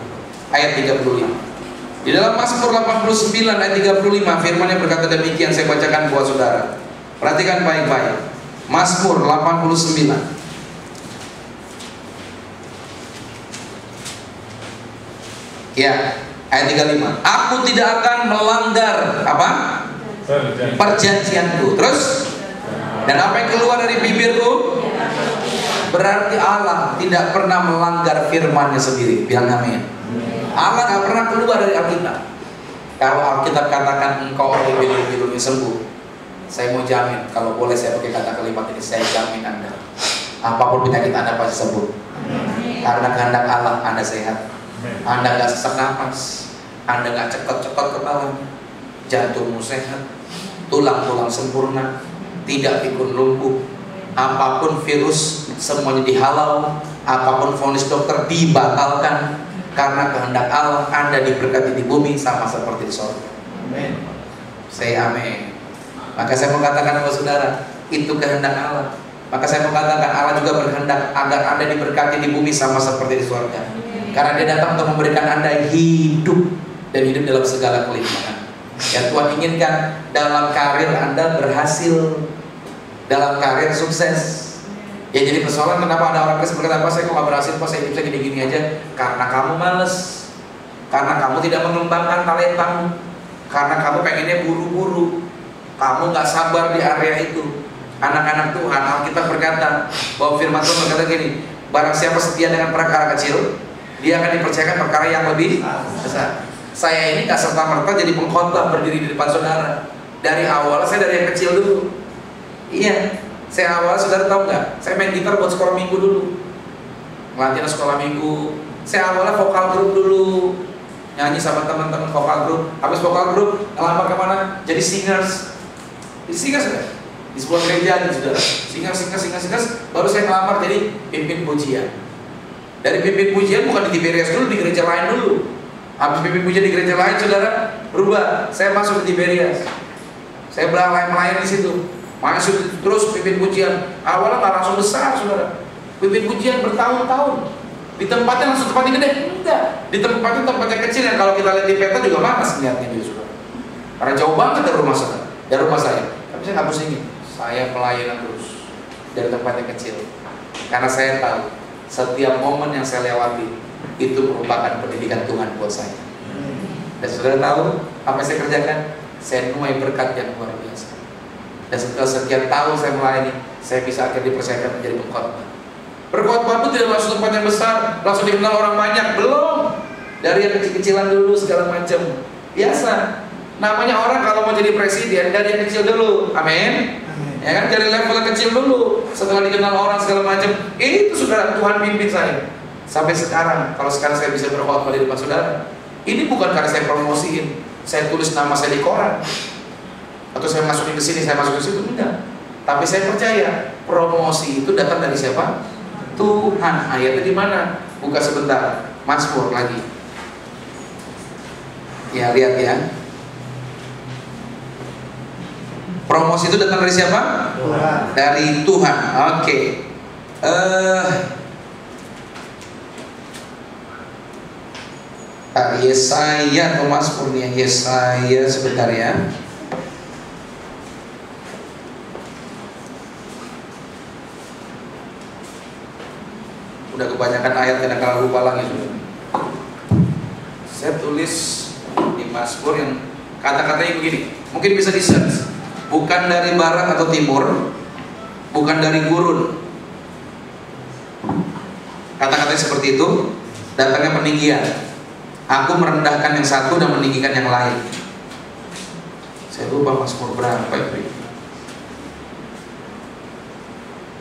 ayat 35. Di dalam Mazmur 89 ayat 35 firman yang berkata demikian, saya bacakan buat saudara. Perhatikan baik-baik. Mazmur 89 ya, ayat 35. Aku tidak akan melanggar apa? Perjanjianku. Terus? Dan apa yang keluar dari bibirku? Berarti Allah tidak pernah melanggar firman-Nya sendiri. Bilang amin. Allah gak pernah keluar dari Alkitab. Kalau Alkitab katakan engkau oleh bilu-bilunya sembuh, saya mau jamin, kalau boleh saya pakai kata kalimat ini, saya jamin Anda apapun penyakit Anda pasti sembuh. Karena kehendak Allah Anda sehat. Anda gak sesak nafas, Anda gak cekot-cekot kepalanya, jantungmu sehat, tulang-tulang sempurna, tidak pikun lumpuh. Apapun virus semuanya dihalau, apapun vonis dokter dibatalkan. Karena kehendak Allah Anda diberkati di bumi sama seperti di surga. Saya amin. Maka saya mau katakan kepada saudara, itu kehendak Allah. Maka saya mau katakan Allah juga berkehendak agar Anda diberkati di bumi sama seperti di surga. Karena Dia datang untuk memberikan Anda hidup, dan hidup dalam segala kelimpahan. Ya, Tuhan inginkan dalam karir Anda berhasil, dalam karir sukses. Ya, jadi persoalan kenapa ada orang Kristen berkata, "Pak, saya kok gak berhasil, Pak, saya hidup saya gini-gini aja." Karena kamu males, karena kamu tidak mengembangkan talentamu, karena kamu pengennya buru-buru, kamu gak sabar di area itu. Anak-anak Tuhan, Alkitab berkata bahwa firman Tuhan berkata gini, barang siapa setia dengan perkara kecil, dia akan dipercayakan perkara yang lebih besar. Saya ini gak serta-merta jadi pengkhotbah berdiri di depan saudara. Dari awal saya dari yang kecil dulu. Iya, saya awal saudara tahu nggak? Saya main gitar buat sekolah minggu dulu, latihan sekolah minggu. Saya awalnya vokal grup dulu, nyanyi sama teman-teman vokal grup. Habis vokal grup, ngelamar kemana? Jadi singers. Jadi singers kan? Di sebuah gereja gitu saudara. Singers. Baru saya ngelamar jadi pimpin pujian. Dari pimpin pujian bukan di Tiberias dulu, di gereja lain dulu. Habis pimpin pujian di gereja lain saudara, berubah. Saya masuk di Tiberias. Saya melayani di situ. Masuk terus pimpin pujian. Awalnya nggak langsung besar saudara. Pimpin pujian bertahun-tahun. Di tempatnya langsung tempatnya gede? Enggak. Di tempatnya kecil yang kalau kita lihat di peta juga panas melihatnya gitu saudara. Karena jauh banget dari rumah saudara, dari rumah saya. Tapi saya nggak pusingin. Saya pelayanan terus dari tempat yang kecil. Karena saya tahu setiap momen yang saya lewati itu merupakan pendidikan Tuhan buat saya. Dan saudara tahu apa yang saya kerjakan? Saya nuai berkat yang luar biasa. Dan setelah sekian tahun saya melayani, saya bisa akhirnya dipercayakan menjadi pengkhotbah. Berkhotbah itu tidak langsung tempat yang besar, langsung dikenal orang banyak, belum. Dari yang kecil-kecilan dulu segala macam. Biasa. Namanya orang kalau mau jadi presiden dari yang kecil dulu. Amin. Ya kan, dari level yang kecil dulu. Setelah dikenal orang segala macam, itu saudara, Tuhan pimpin saya. Sampai sekarang, kalau sekarang saya bisa berkhotbah di depan saudara, ini bukan karena saya promosiin, saya tulis nama saya di koran, atau saya masukin ke sini, saya masukin ke situ, enggak. Tapi saya percaya promosi itu datang dari siapa? Tuhan. Ayatnya di mana? Buka sebentar, Mazmur lagi. Ya, lihat ya. Promosi itu datang dari siapa?
Tuhan.
Dari Tuhan. Oke. Yesaya atau Mazmurnya Yesaya sebentar ya. Udah kebanyakan ayat kadang-kadang lupa lagi sudah. Saya tulis di Mazmur yang kata-katanya begini. Mungkin bisa di-search. Bukan dari barat atau timur, bukan dari gurun. Kata-katanya seperti itu. Datangnya peninggian. Aku merendahkan yang satu dan meninggikan yang lain. Saya lupa Mazmur berapa itu.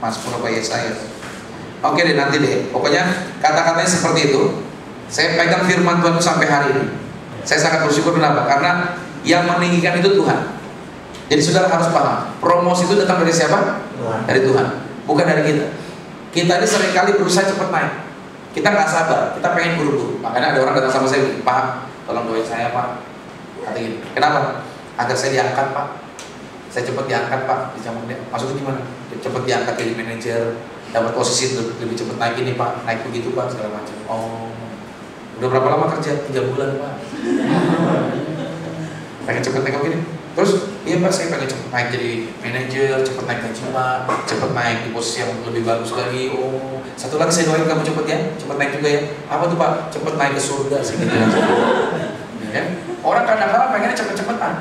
Mazmur apa Yesaya? Oke deh, nanti deh. Pokoknya kata-katanya seperti itu. Saya pegang firman Tuhan sampai hari ini. Saya sangat bersyukur. Kenapa? Karena yang meninggikan itu Tuhan. Jadi saudara harus paham, promosi itu datang dari siapa?
Tuhan.
Dari Tuhan, bukan dari kita. Kita ini seringkali berusaha cepat naik. Kita nggak sabar, kita pengen buru-buru. Makanya ada orang datang sama saya, "Pak, tolong doain saya, Pak." Kata gini, "Kenapa?" "Agar saya diangkat, Pak. Saya cepat diangkat, Pak." Dicamuk dia. "Maksudnya gimana?" "Cepat diangkat jadi manajer, dapat posisi lebih cepat naik ini, Pak. Naik begitu, Pak, segala macam." "Oh, udah berapa lama kerja?" 3 bulan, Pak. Pengen cepat naik begini. Terus, "Iya Pak, saya pengen cepat naik jadi manajer, cepat naik gaji Pak, cepat naik di posisi yang lebih bagus lagi." "Oh, satu lagi saya doain kamu cepat ya, cepat naik juga ya." "Apa tuh Pak?" "Cepat naik ke surga sih." Ya. Orang kadang-kadang pengennya cepet-cepetan.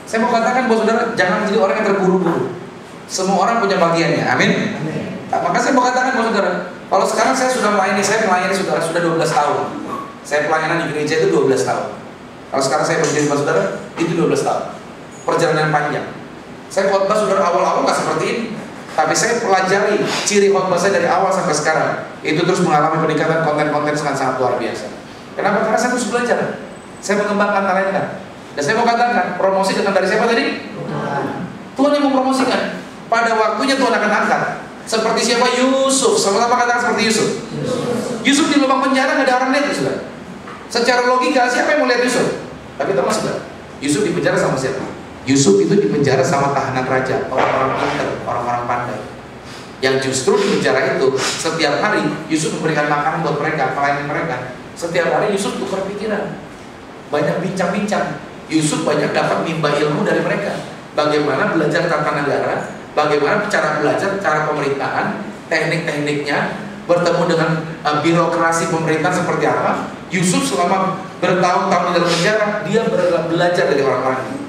Saya mau katakan buat saudara, jangan jadi orang yang terburu-buru. Semua orang punya bagiannya, amin. Maka saya mau katakan buat saudara, kalau sekarang saya sudah melayani, saya melayani saudara sudah 12 tahun. Saya pelayanan di gereja itu 12 tahun. Kalau sekarang saya berdiri buat saudara, itu 12 tahun. Perjalanan panjang. Saya khotbah saudara awal-awal nggak seperti ini, tapi saya pelajari ciri khotbah saya dari awal sampai sekarang. Itu terus mengalami peningkatan konten-konten sangat luar biasa. Kenapa? Karena saya terus belajar. Saya mengembangkan talenta. Dan saya mau katakan, promosi datang dari siapa tadi?
Tuhan.
Tuhan yang mempromosikan. Pada waktunya Tuhan akan angkat. Seperti siapa? Yusuf. Sama-sama katakan seperti Yusuf. Yusuf di lubang penjara nggak ada orang lihat, saudara. Secara logika siapa yang mau lihat Yusuf? Tapi Thomas sudah. Yusuf dipenjara sama siapa? Yusuf itu dipenjara sama tahanan raja, orang-orang pintar, orang-orang pandai. Yang justru di penjara itu setiap hari Yusuf memberikan makanan buat mereka, pelayan mereka. Setiap hari Yusuf tukar pikiran, banyak bincang-bincang. Yusuf banyak dapat nimba ilmu dari mereka. Bagaimana belajar tata negara, bagaimana cara belajar, cara pemerintahan, teknik-tekniknya, bertemu dengan birokrasi pemerintahan seperti apa. Yusuf selama bertahun-tahun di dalam penjara, dia belajar dari orang-orang ini.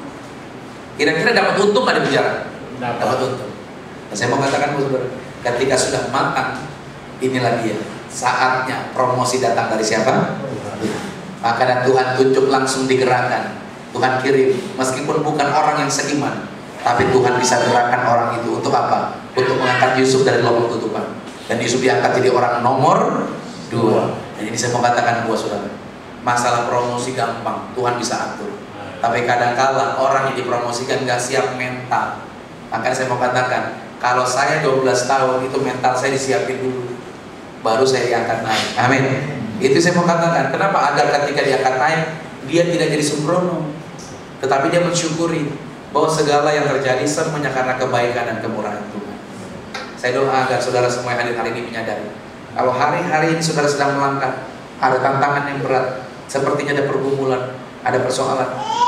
Kira-kira dapat untung nggak di penjara? Dapat untung. Nah, saya mau katakan saudara, ketika sudah matang, inilah dia saatnya promosi datang dari siapa? Maka Tuhan tunjuk langsung digerakkan. Tuhan kirim, meskipun bukan orang yang seiman, tapi Tuhan bisa gerakkan orang itu untuk apa? Untuk mengangkat Yusuf dari lubang tutupan. Dan Yusuf diangkat jadi orang nomor 2. Dan ini saya mau katakan buat saudara, masalah promosi gampang, Tuhan bisa atur. Tapi kadang-kala orang yang dipromosikan gak siap mental. Makanya saya mau katakan, kalau saya 12 tahun itu mental saya disiapin dulu, baru saya diangkat naik. Amin. Itu saya mau katakan, kenapa agar ketika diangkat naik, dia tidak jadi sembrono, tetapi dia mensyukuri bahwa segala yang terjadi semuanya karena kebaikan dan kemurahan Tuhan. Saya doa agar saudara semua yang hadir hari ini menyadari, kalau hari-hari ini saudara sedang melangkah, ada tantangan yang berat, sepertinya ada pergumulan, ada persoalan,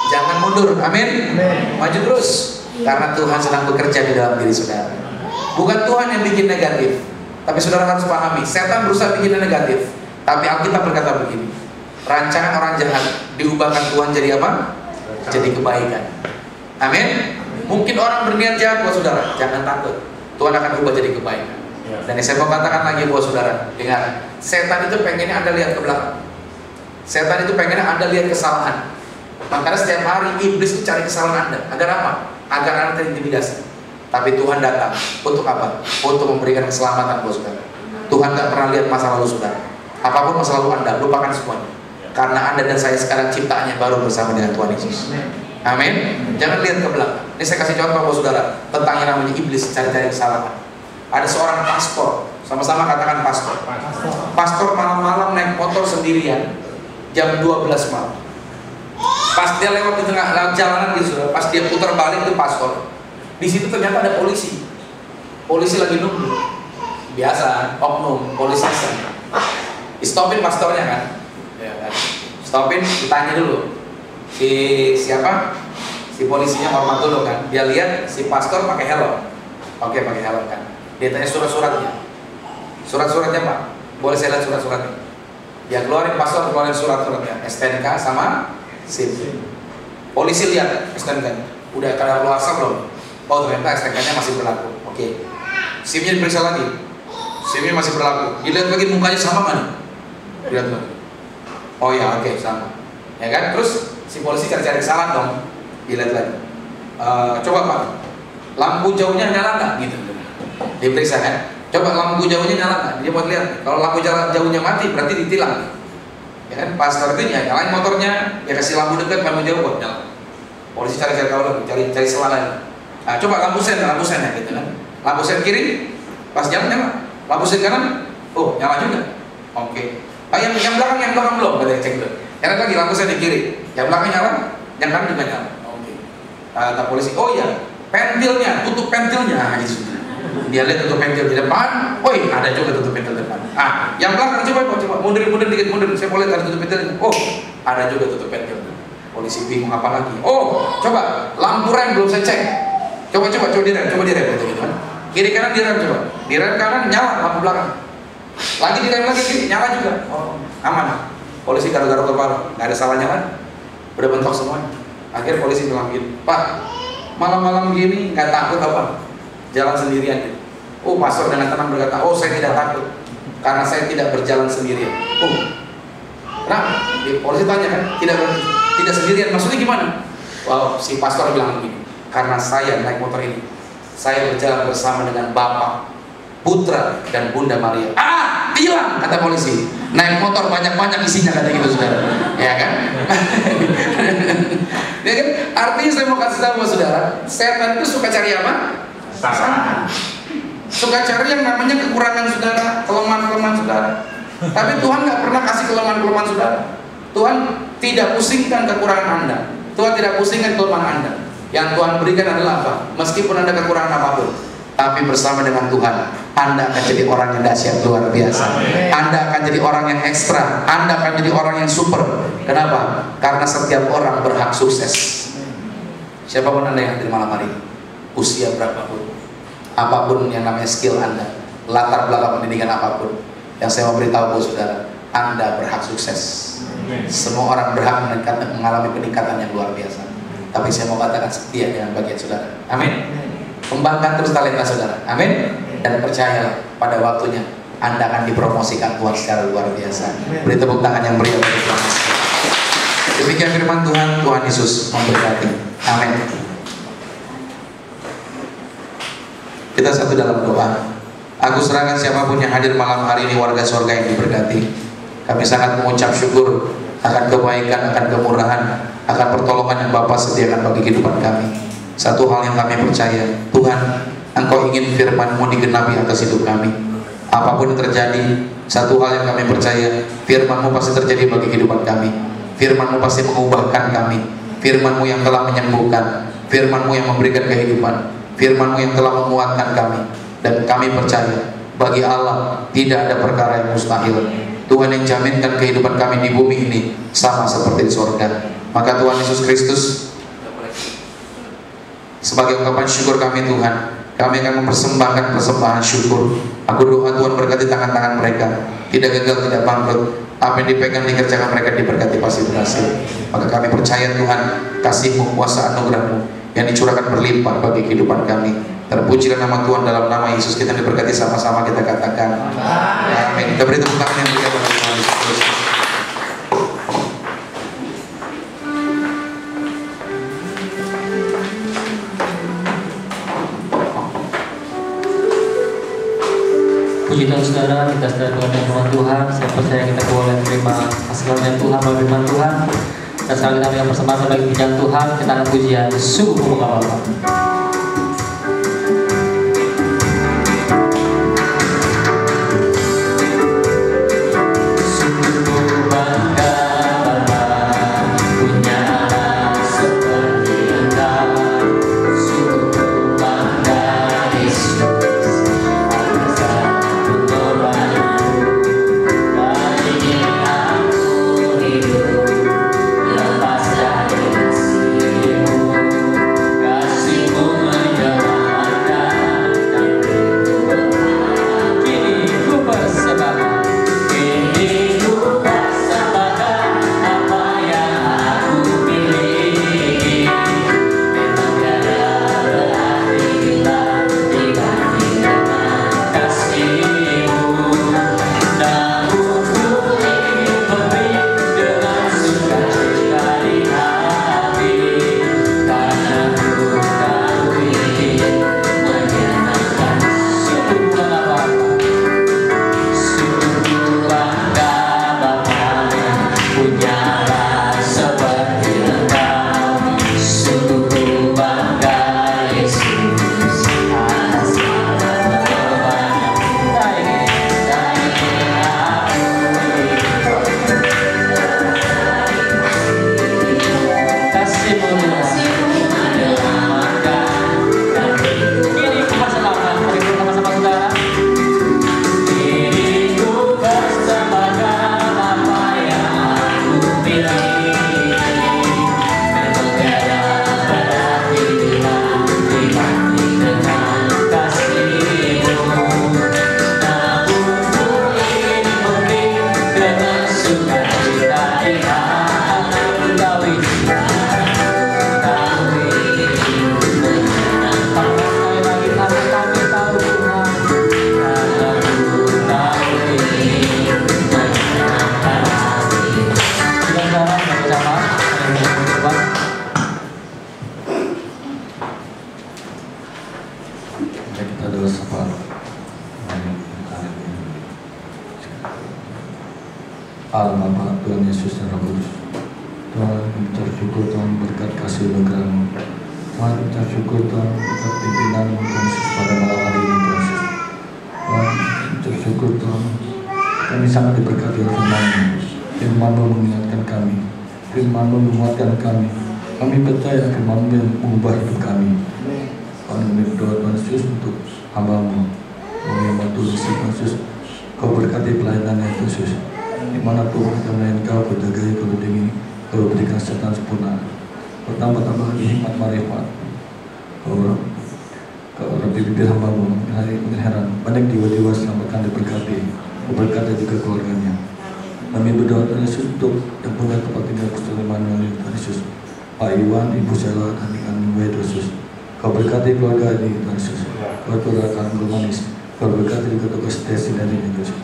jangan mundur. Amin. Maju terus, karena Tuhan sedang bekerja di dalam diri saudara. Bukan Tuhan yang bikin negatif, tapi saudara harus pahami, setan berusaha bikin negatif. Tapi Alkitab berkata begini, rancangan orang jahat diubahkan Tuhan jadi apa? Jadi kebaikan. Amin. Mungkin orang berniat jahat buat saudara, jangan takut, Tuhan akan ubah jadi kebaikan. Dan yang saya mau katakan lagi buat saudara, dengar, setan itu pengennya Anda lihat ke belakang. Setan itu pengennya Anda lihat kesalahan. Makanya setiap hari iblis itu cari kesalahan Anda. Agar apa? Agar Anda terintimidasi. Tapi Tuhan datang untuk apa? Untuk memberikan keselamatan buat saudara. Tuhan gak pernah lihat masa lalu saudara. Apapun masa lalu Anda, lupakan semuanya. Karena Anda dan saya sekarang ciptaannya baru bersama dengan Tuhan Yesus. Amin. Jangan lihat ke belakang. Ini saya kasih contoh buat saudara tentang yang namanya iblis cari-cari kesalahan. Ada seorang pastor, sama-sama katakan pastor. Pastor malam-malam naik motor sendirian jam 12 malam. Pas dia lewat di tengah jalanan gitu, pas dia putar balik itu pastor. Di situ ternyata ada polisi. Polisi lagi nunggu. Biasa, oknum, polisi. Stopin pastornya kan? Ya, kan? Stopin, ditanya dulu. Siapa? Si polisinya hormat dulu kan. Dia lihat si pastor pakai helm. Oke, pakai helm kan. Dia tanya surat-suratnya. Surat-suratnya Pak, boleh saya lihat surat-suratnya? Dia keluarin pastor, keluarin surat-suratnya, STNK sama SIM. Polisi lihat STNK-nya, udah kadaluarsa belum? Oh ternyata STNK-nya masih berlaku. Oke. SIM-nya diperiksa lagi. SIM-nya masih berlaku. Dilihat lagi mukanya sama kan? Dilihat lagi. Oh ya, oke, sama. Ya kan? Terus si polisi cari-cari kesalahan dong. Dilihat lagi. Coba Pak, lampu jauhnya nyala nggak? Gitu. Diperiksa kan? Coba lampu jauhnya nyala nggak? Dia mau lihat. Kalau lampu jauhnya mati berarti ditilang. Ya kan? Pastor itu nyalain motornya, ya kasih lampu dekat, lampu jauh buat nyala. Polisi cari-cari tahu lagi, cari salah lagi. Nah, coba lampu sen ya gitu kan? Lampu sen kiri, pas nyala. Lampu sen kanan, oh nyala juga. Oke. Yang belakang belum, kita cek dulu. Yang lagi lampu sen di kiri, yang belakang nyala, yang kanan juga nyala. Oke. Kata polisi, oh iya, pentilnya, tutup pentilnya. Nah, itu. Dia lihat tutup pentil di depan, oh iya, ada juga tutup pentil di depan. Yang belakang coba mundur dikit, saya boleh ada tutup pentil. Oh, ada juga tutup pentil. Polisi bingung apa lagi? Oh, coba lampu rem belum saya cek. Coba direm gitu kan. Kiri kanan direm coba. Direm kanan nyala lampu belakang. Lagi direm lagi kiri nyala juga. Oh, aman. Polisi garuk-garuk kepala, nggak ada salahnya kan? Udah bentok semuanya. Akhir polisi bilang gini, Pak, malam-malam gini nggak takut apa? Jalan sendirian gitu. Oh, pastor dengan tenang berkata, oh saya tidak takut karena saya tidak berjalan sendirian. Oh, nah, polisi tanya kan, tidak sendirian, maksudnya gimana? Wow, si pastor bilang begini, karena saya naik motor ini, saya berjalan bersama dengan Bapa, Putra, dan Bunda Maria. Hilang, kata polisi. Naik motor banyak-banyak isinya, kata gitu saudara. Ya kan? Ya kan? Artinya saya mau kasih tahu saudara, setan itu suka cari apa? Kesalahan. Suka cari yang namanya kekurangan saudara, kelemahan-kelemahan saudara. Tapi Tuhan nggak pernah kasih kelemahan-kelemahan saudara. Tuhan tidak pusingkan kekurangan Anda. Tuhan tidak pusingkan kelemahan Anda. Yang Tuhan berikan adalah apa? Meskipun Anda kekurangan apapun, tapi bersama dengan Tuhan, Anda akan jadi orang yang dahsyat luar biasa. Anda akan jadi orang yang ekstra. Anda akan jadi orang yang super. Kenapa? Karena setiap orang berhak sukses. Siapapun Anda yang hadir malam hari, usia berapapun, apapun yang namanya skill Anda, latar belakang pendidikan apapun, yang saya mau beritahu buat saudara, Anda berhak sukses. Semua orang berhak mengalami peningkatan yang luar biasa. Tapi saya mau katakan setia dengan bagian saudara. Amin. Kembangkan terus talenta saudara. Amin. Dan percayalah, pada waktunya Anda akan dipromosikan Tuhan secara luar biasa. Beri tepuk tangan yang meriah bagi Tuhan. Demikian firman Tuhan. Tuhan Yesus memberkati. Amin. Kita satu dalam doa. Aku serahkan siapapun yang hadir malam hari ini, warga surga yang diberkati. Kami sangat mengucap syukur akan kebaikan, akan kemurahan, akan pertolongan yang Bapa sediakan bagi kehidupan kami. Satu hal yang kami percaya, Tuhan, Engkau ingin firman-Mu digenapi atas hidup kami. Apapun yang terjadi, satu hal yang kami percaya, firman-Mu pasti terjadi bagi kehidupan kami. Firman-Mu pasti mengubahkan kami. Firman-Mu yang telah menyembuhkan, firman-Mu yang memberikan kehidupan, firman-Mu yang telah menguatkan kami. Dan kami percaya, bagi Allah tidak ada perkara yang mustahil. Tuhan yang jaminkan kehidupan kami di bumi ini sama seperti di surga. Maka Tuhan Yesus Kristus, sebagai ungkapan syukur kami Tuhan, kami akan mempersembahkan persembahan syukur. Aku doa Tuhan berkati tangan-tangan mereka, tidak gagal, tidak bangkrut. Apa yang dipegang, dikerjakan mereka diberkati pasti berhasil. Maka kami percaya Tuhan, kasih-Mu, kuasa anugerah-Mu yang dicurahkan berlimpah bagi kehidupan kami. Terpujilah nama Tuhan, dalam nama Yesus kita diberkati, sama-sama kita katakan amin. Kita beri tepuk tangan yang meriah bagi Tuhan Yesus Kristus.
Puji Tuhan saudara, kita sedang dengan firman Tuhan. Saya percaya kita boleh terima kasih karunia Tuhan melalui firman Tuhan. Dan sekarang kita akan persembahan bagi pujian Tuhan. Kita akan pujian sungguh mengapa.
Allah Bapa, Tuhan Yesus dan Roh Kudus. Tuhan, ucap syukur Tuhan berkat kasih anugerah-Mu. Tuhan, ucap syukur Tuhan berkat pimpinan-Mu Tuhan Yesus pada malam hari ini Tuhan Yesus. Tuhan, ucap syukur Tuhan, kami sangat diberkati oleh firman-Mu. Firman-Mu mengingatkan kami, firman-Mu menguatkan kami, Kami percaya firman-Mu yang mengubah hidup kami. Kami berdoa Tuhan Yesus untuk hamba-Mu. Kami membantu Tuhan Yesus. Kau berkati pelayanannya Tuhan Yesus. Dimanapun kita melayani Kau, Kau jagai, Kau lindungi, Kau berikan serta sempurna. Kau tambah-tambah lagi hikmat marifat. Kau Rabbi bibir hamba-Mu. Hari ini heran, banyak jiwa-jiwa selamatkan diberkati. Kau berkati juga keluarganya. Kami berdoa Tuhan Yesus untuk yang punya tempat tinggal Kusulaman Tuhan Yesus. Pak Iwan, Ibu Sela, dan dengan Tuhan Yesus. Kau berkati keluarga ini Tuhan Yesus. Kau turunkan manis. Kau berkati juga tugas Desi dan ini Tuhan Yesus.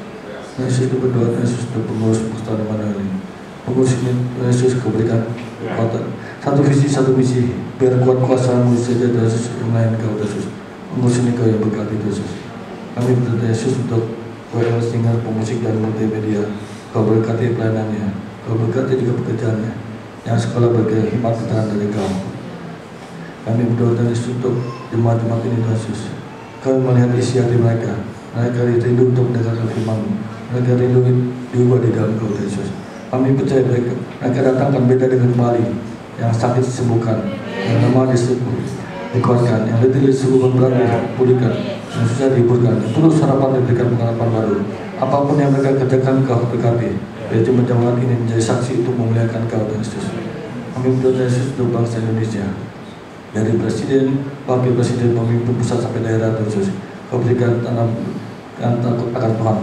Tuhan Yesus itu berdoa Tuhan Yesus untuk pengurus Kusulaman ini. Pengurus ini Tuhan Yesus kau berikan kekuatan. Satu visi, satu misi. Biar kuat kuasa-Mu saja Tuhan Yesus yang lain Kau Tuhan Yesus. Pengurus ini Kau yang berkati Tuhan Yesus. Kami berdoa Yesus untuk KWL Singer, pemusik dan multimedia. Kau berkati pelayanannya, Kau berkati juga pekerjaannya. Yang sekolah berkhidmat ketahan dari Kau. Kami berdoa Tuhan Yesus untuk jemaat-jemaat ini Tuhan Yesus. Kau melihat isi hati mereka. Mereka rindu untuk mendengarkan firman-Mu. Mereka rindu diubah di dalam Kau Tuhan Yesus. Kami percaya mereka datangkan beda dengan kembali. Yang sakit disembuhkan, yang lemah dikuatkan, yang letih disembuhkan, berat dipulihkan, yang susah dihiburkan, yang perlu sarapan diberikan pengharapan baru. Apapun yang mereka kerjakan Kau berkati. Yaitu menjawab ini menjadi saksi untuk memuliakan Kau Tuhan Yesus. Kami berdoa Yesus untuk bangsa Indonesia. Dari presiden, wakil presiden, pemimpin pusat sampai daerah Tuhan Yesus. Kau berikan tanam yang takut akan Tuhan.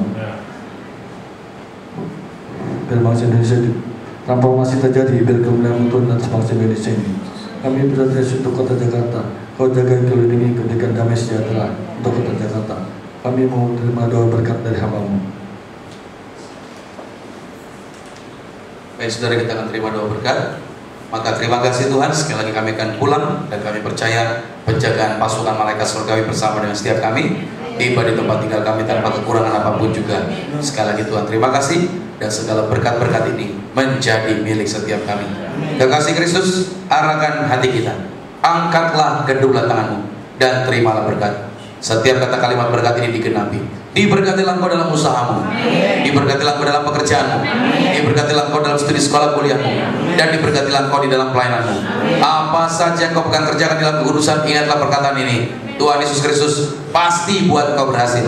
Biar bangsa Indonesia transformasi terjadi, biar kemuliaan turun atas bangsa Indonesia ini. Kami berdoa Yesus untuk kota Jakarta. Kau jaga, Kau lindungi, Kau berikan damai sejahtera untuk kota Jakarta. Kami mau terima doa berkat dari hamba-Mu.
Baik saudara, kita akan terima doa berkat. Maka terima kasih Tuhan, sekali lagi kami akan pulang. Dan kami percaya penjagaan pasukan malaikat surgawi bersama dengan setiap kami. Tiba di tempat tinggal kami tanpa kekurangan apapun juga. Sekali lagi Tuhan, terima kasih. Dan segala berkat-berkat ini menjadi milik setiap kami. Kekasih Kristus, arahkan hati kita. Angkatlah kedua tanganmu dan terimalah berkat. Setiap kata kalimat berkat ini digenapi. Diberkatilah engkau dalam usahamu, diberkatilah engkau dalam pekerjaanmu, diberkatilah engkau dalam studi sekolah kuliahmu, dan diberkatilah engkau di dalam pelayananmu. Apa saja yang kau akan kerjakan dalam kekudusan, ingatlah perkataan ini. Tuhan Yesus Kristus pasti buat kau berhasil.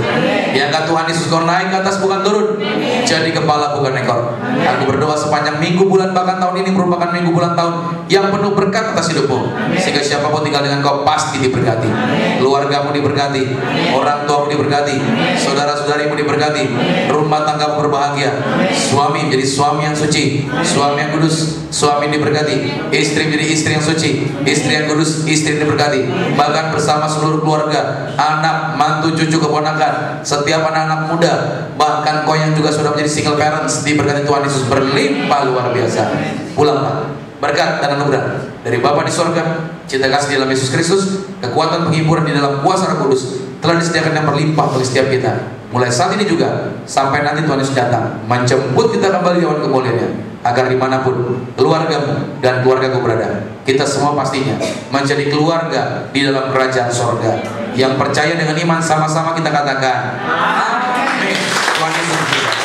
Diangkat Tuhan Yesus, kau naik ke atas bukan turun, jadi kepala bukan ekor. Aku berdoa sepanjang minggu, bulan, bahkan tahun ini merupakan minggu, bulan, tahun yang penuh berkat atas hidupmu. Sehingga siapapun tinggal dengan kau pasti diberkati. Keluargamu diberkati, orang tuamu diberkati, saudara-saudarimu diberkati, rumah tanggamu berbahagia, suami menjadi suami yang suci, suami yang kudus, suami diberkati, istri menjadi istri yang suci, istri yang kudus, istri yang diberkati. Bahkan bersama seluruh keluarga, anak, mantu, cucu, keponakan, setiap anak-anak muda, bahkan kau yang juga sudah menjadi single parents, diberkati Tuhan Yesus berlimpah luar biasa. Pulanglah berkat dan anugerah dari Bapa di surga, cinta kasih di dalam Yesus Kristus, kekuatan penghiburan di dalam kuasa Roh Kudus telah disediakan yang berlimpah bagi setiap kita. Mulai saat ini juga sampai nanti Tuhan Yesus datang menjemput kita kembali di awan kemuliaannya, agar dimanapun keluargamu dan keluargaku berada, kita semua pastinya menjadi keluarga di dalam kerajaan sorga. Yang percaya dengan iman sama-sama kita katakan amin. Tuhan Yesus berkata.